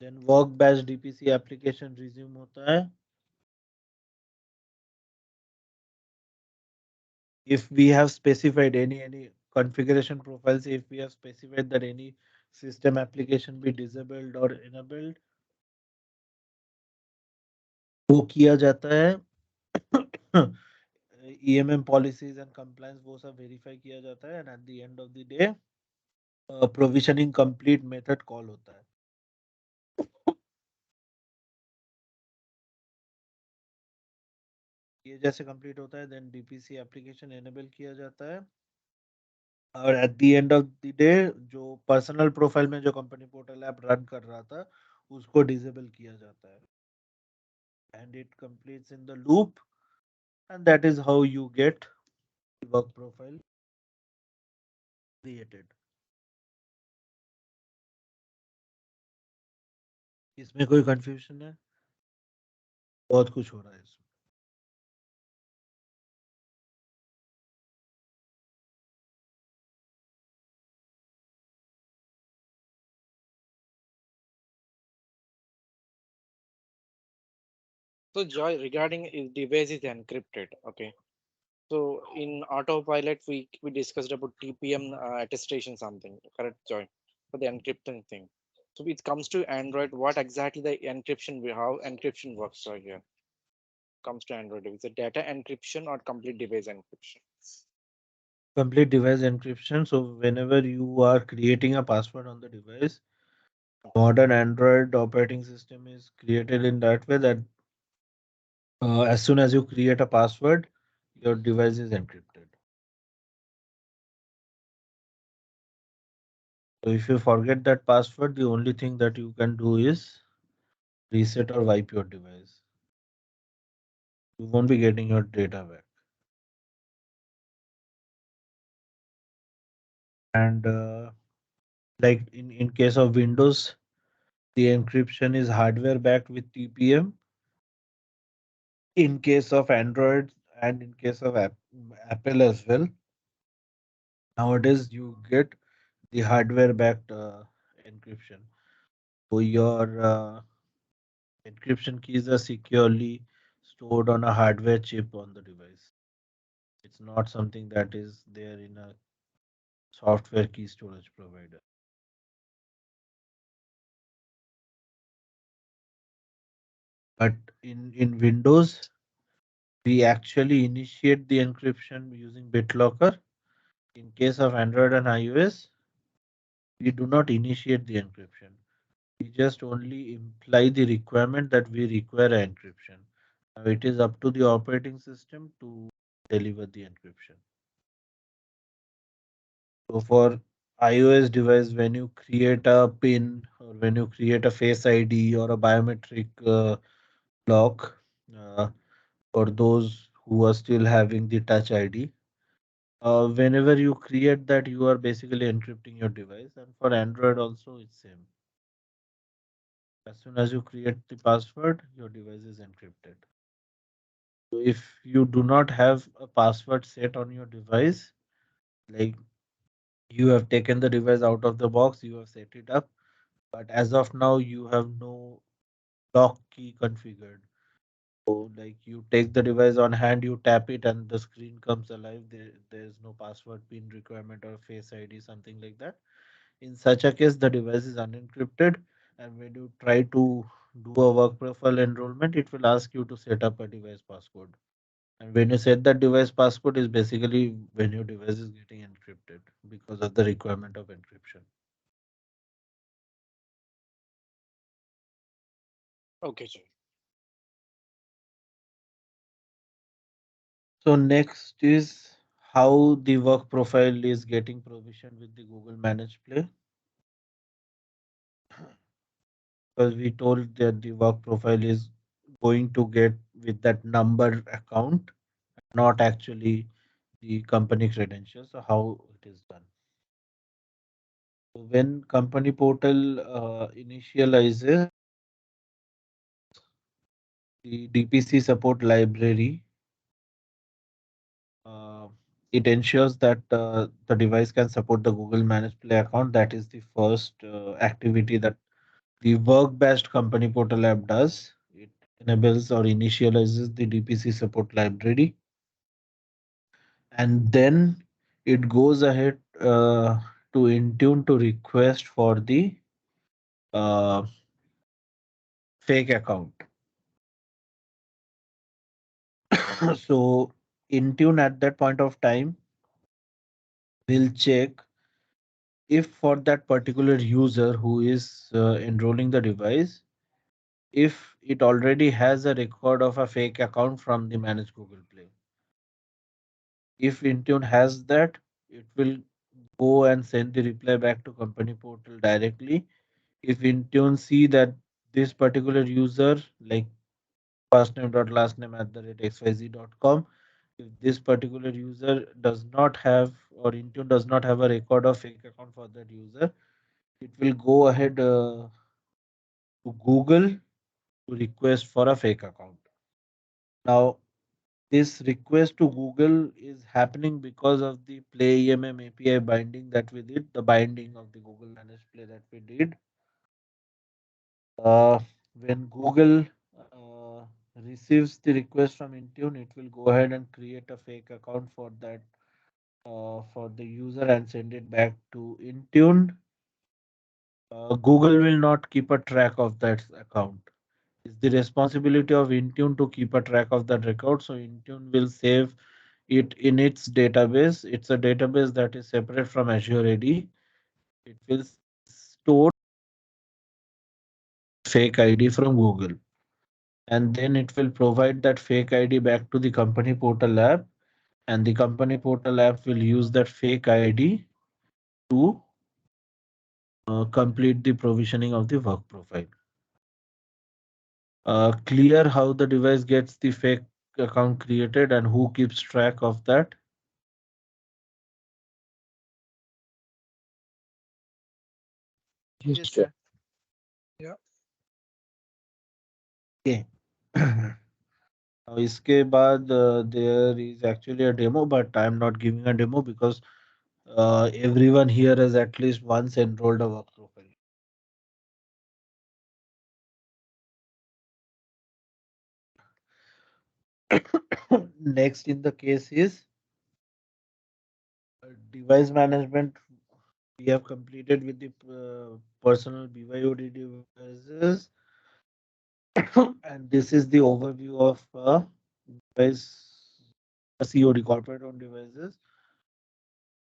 then work batch DPC application resume होता है if we have specified any configuration profiles if we have specified that any system application be disabled or enabled वो किया जाता है EMM policies and compliance वो सब वेरीफाई किया जाता है and at the end of the day provisioning complete method call होता है ये जैसे कंप्लीट होता है देन डीपीसी एप्लीकेशन एनेबल किया जाता है और at the end of the day जो पर्सनल प्रोफाइल में जो कंपनी पोर्टल ऐप रन कर रहा था उसको डिसेबल किया जाता है and it completes in the loop and that is how you get work profile created इसमें कोई कंफ्यूजन है बहुत कुछ हो रहा है इसमें
So Joy, regarding if device is encrypted, okay. So in autopilot, we discussed about TPM attestation something, correct, Joy, for the encryption thing. So it comes to Android, what exactly the encryption, how encryption works, Joy, here comes to Android. Is it data encryption or complete device encryption?
complete device encryption so whenever you are creating a password on the device modern android operating system is created in that way that as soon as you create a password your device is encrypted. So if you forget that password, the only thing that you can do is reset or wipe your device. You won't be getting your data back. And like in case of Windows, the encryption is hardware backed with TPM. In case of Android and in case of Apple as well, nowadays you get the hardware backed encryption. So your encryption keys are securely stored on a hardware chip on the device. It's not something that is there in a software key storage provider. But in Windows, we actually initiate the encryption using BitLocker. In case of Android and iOS, we do not initiate the encryption. We just only imply the requirement that we require encryption. Now it is up to the operating system to deliver the encryption. So for iOS device, when you create a PIN or when you create a Face ID or a biometric lock, uh, for those who are still having the Touch ID, whenever you create that, you are basically encrypting your device. And for Android also, it's same. As soon as you create the password, your device is encrypted. So if you do not have a password set on your device, like you have taken the device out of the box, you have set it up, but as of now you have no lock key configured. So like you take the device on hand, you tap it and the screen comes alive. There's no password pin requirement or face ID, something like that. In such a case, the device is unencrypted, and when you try to do a work profile enrollment, it will ask you to set up a device passcode. And when you set that device passcode is basically when your device is getting encrypted because of the requirement of encryption.
Okay, Joy.
So next is how the work profile is getting provisioned with the Google Managed Play. Because we told that the work profile is going to get with that number account, not actually the company credentials. So how it is done. So when company portal initializes the DPC support library, uh, it ensures that the device can support the Google Managed Play account. That is the first activity that the work-based company portal app does. It enables or initializes the DPC support library, and then it goes ahead to Intune to request for the uh, fake account. So Intune at that point of time will check if for that particular user who is enrolling the device, if it already has a record of a fake account from the managed Google Play. If Intune has that, it will go and send the reply back to company portal directly. If Intune see that this particular user, like first name dot last name at the rate xyz.com, if this particular user does not have or Intune does not have a record of fake account for that user, it will go ahead to Google to request for a fake account. Now, this request to Google is happening because of the Play EMM API binding that we did, the binding of the Google Managed Play that we did. When Google receives the request from Intune, it will go ahead and create a fake account for that for the user and send it back to Intune. Google will not keep a track of that account. It's the responsibility of Intune to keep a track of that record. So Intune will save it in its database. It's a database that is separate from Azure AD. It will store fake ID from Google, and then it will provide that fake ID back to the company portal app, and the company portal app will use that fake ID to complete the provisioning of the work profile. Clear how the device gets the fake account created and who keeps track of that?
Yes, sir. Yeah.
Okay. Now, इसके बाद there is actually a demo, but I am not giving a demo because everyone here has at least once enrolled a work profile. Next in the case is device management. We have completed with the personal BYOD devices. And this is the overview of device COD, corporate owned devices.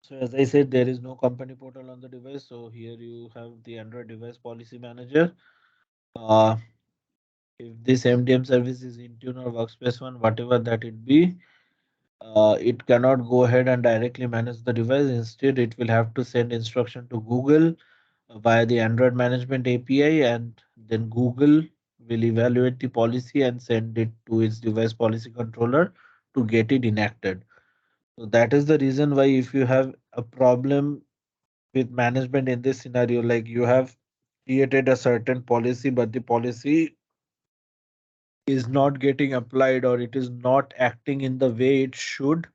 So as I said, there is no company portal on the device. So here you have the Android device policy manager. Uh, if this MDM service is Intune or Workspace ONE, whatever that it be, it cannot go ahead and directly manage the device. Instead, it will have to send instruction to Google via the Android Management API, and then Google will evaluate the policy and send it to its device policy controller to get it enacted. So that is the reason why if you have a problem with management in this scenario, like you have created a certain policy, but the policy is not getting applied or it is not acting in the way it should,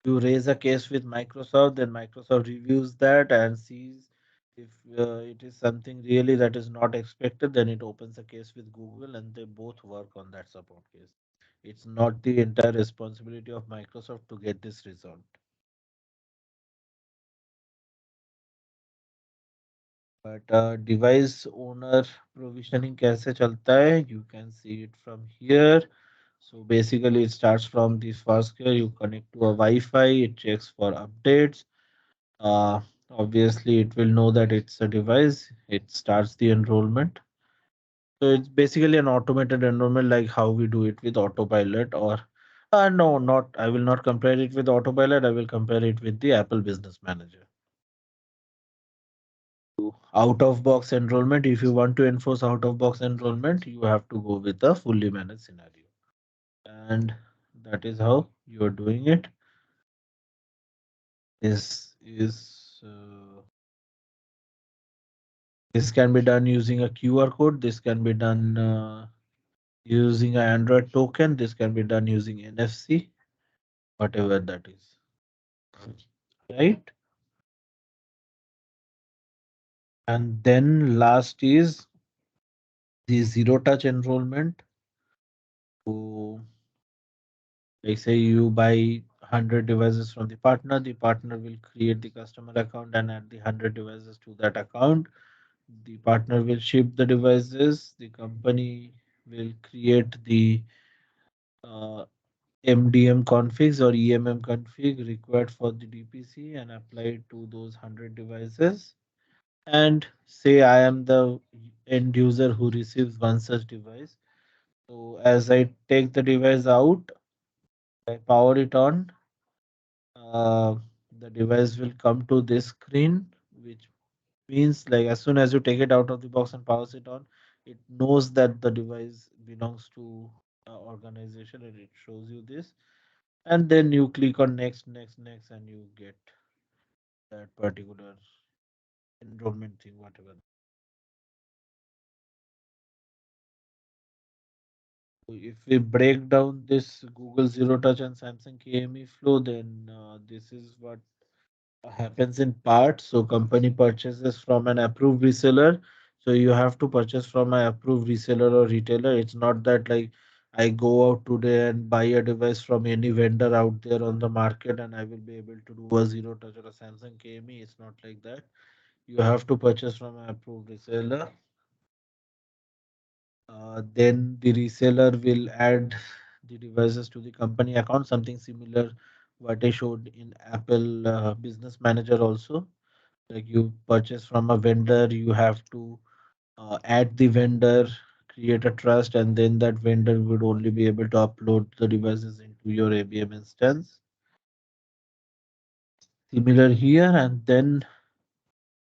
you raise a case with Microsoft, then Microsoft reviews that and sees if it is something really that is not expected, then it opens a case with Google and they both work on that support case. It's not the entire responsibility of Microsoft to get this resolved. But device owner provisioning कैसे चलता है? You can see it from here. So basically, it starts from this first here. You connect to a Wi-Fi. It checks for updates. Uh, Obviously, it will know that it's a device. It starts the enrollment. So it's basically an automated enrollment, like how we do it with Autopilot. Or no, not. I will not compare it with Autopilot. I will compare it with the Apple Business Manager. Out of box enrollment, if you want to enforce out of box enrollment, you have to go with a fully managed scenario, and that is how you are doing it. This is this can be done using a QR code. This can be done using an Android token. This can be done using NFC, whatever that is. Right. And then last is the zero touch enrollment. So like say you buy 100 devices from the partner will create the customer account and add the 100 devices to that account. The partner will ship the devices. The company will create the uh, MDM configs or EMM config required for the DPC and apply it to those 100 devices. And say I am the end user who receives one such device. So as I take the device out, I power it on, uh, the device will come to this screen, which means like as soon as you take it out of the box and powers it on, it knows that the device belongs to organization and it shows you this. And then you click on next, next, next, and you get that particular enrollment thing, whatever. So if we break down this Google Zero Touch and Samsung KME flow, then this is what happens in parts. So company purchases from an approved reseller. So you have to purchase from an approved reseller or retailer. It's not that like I go out today and buy a device from any vendor out there on the market and I will be able to do a zero touch or a Samsung KME. It's not like that. You have to purchase from an approved reseller. Then the reseller will add the devices to the company account, something similar what I showed in Apple Business Manager also. Like you purchase from a vendor, you have to add the vendor, create a trust, and then that vendor would only be able to upload the devices into your ABM instance. Similar here, and then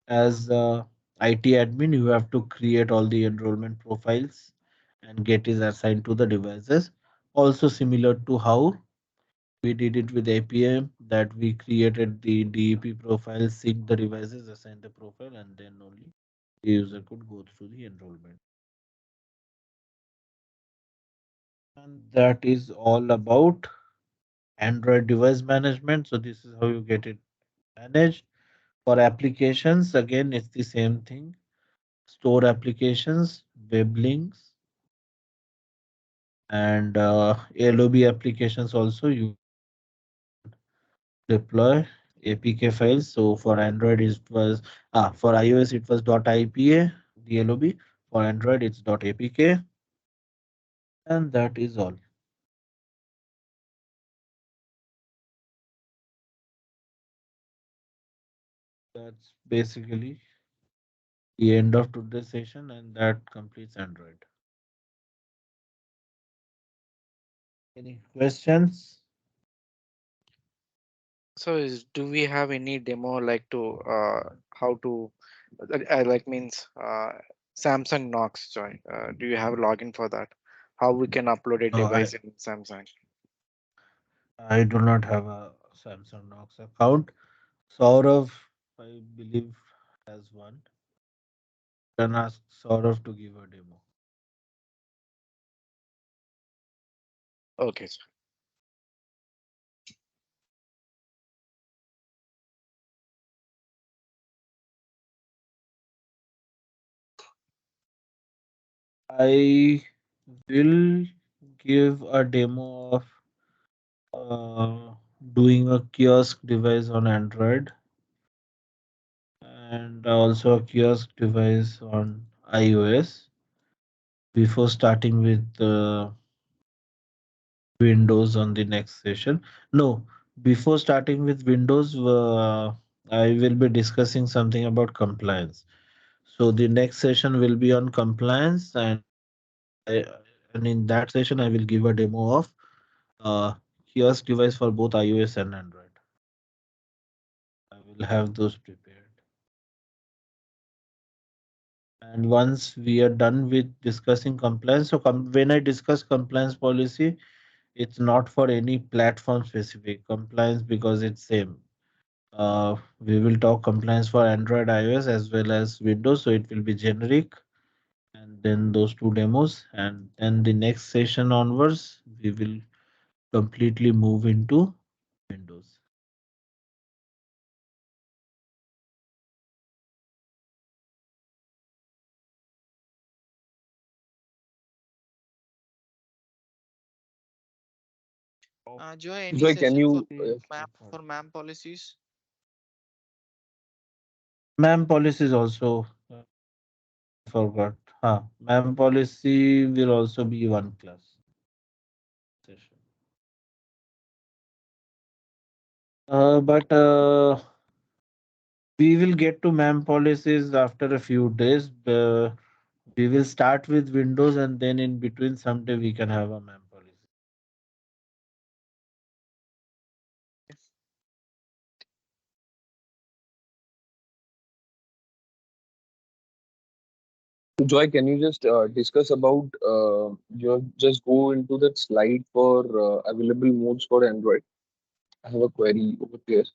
as IT admin, you have to create all the enrollment profiles and get is assigned to the devices. Also similar to how we did it with APM, that we created the DEP profile, sync the devices, assign the profile, and then only the user could go through the enrollment. And that is all about Android device management. So this is how you get it managed. For applications, again, it's the same thing. Store applications, web links, and LOB applications also you deploy APK files. So for Android it was for iOS it was .ipa the LOB. For Android it's .apk. And that is all. That's basically the end of today's session, and that completes Android. Any questions?
So do we have any demo like to how to like means Samsung Knox, Joy? Do you have a login for that? How we can upload a
No,
device in Samsung?
I do not have a Samsung Knox account. Saurav, I believe, has one. Can ask Saurav to give a demo.
Okay, sir.
I will give a demo of uh, doing a kiosk device on Android and also a kiosk device on iOS before starting with Windows on the next session. No, before starting with Windows, I will be discussing something about compliance. So the next session will be on compliance, I, and in that session, I will give a demo of uh, kiosk device for both iOS and Android. I will have those prepared. And once we are done with discussing compliance, so when I discuss compliance policy, it's not for any platform specific compliance because it's same. We will talk compliance for Android, iOS as well as Windows, so it will be generic. And then those two demos, and then the next session onwards, we will completely move into Windows.
Joy, any
Joy, can
session for
you
MAM policies?
MAM policy is also forgot. MAM policy will also be one class session. But we will get to MAM policies after a few days. We will start with Windows and then in between someday we can have a MAM policy.
Joy, can you just discuss about just go into that slide for available modes for Android? I have a query over there.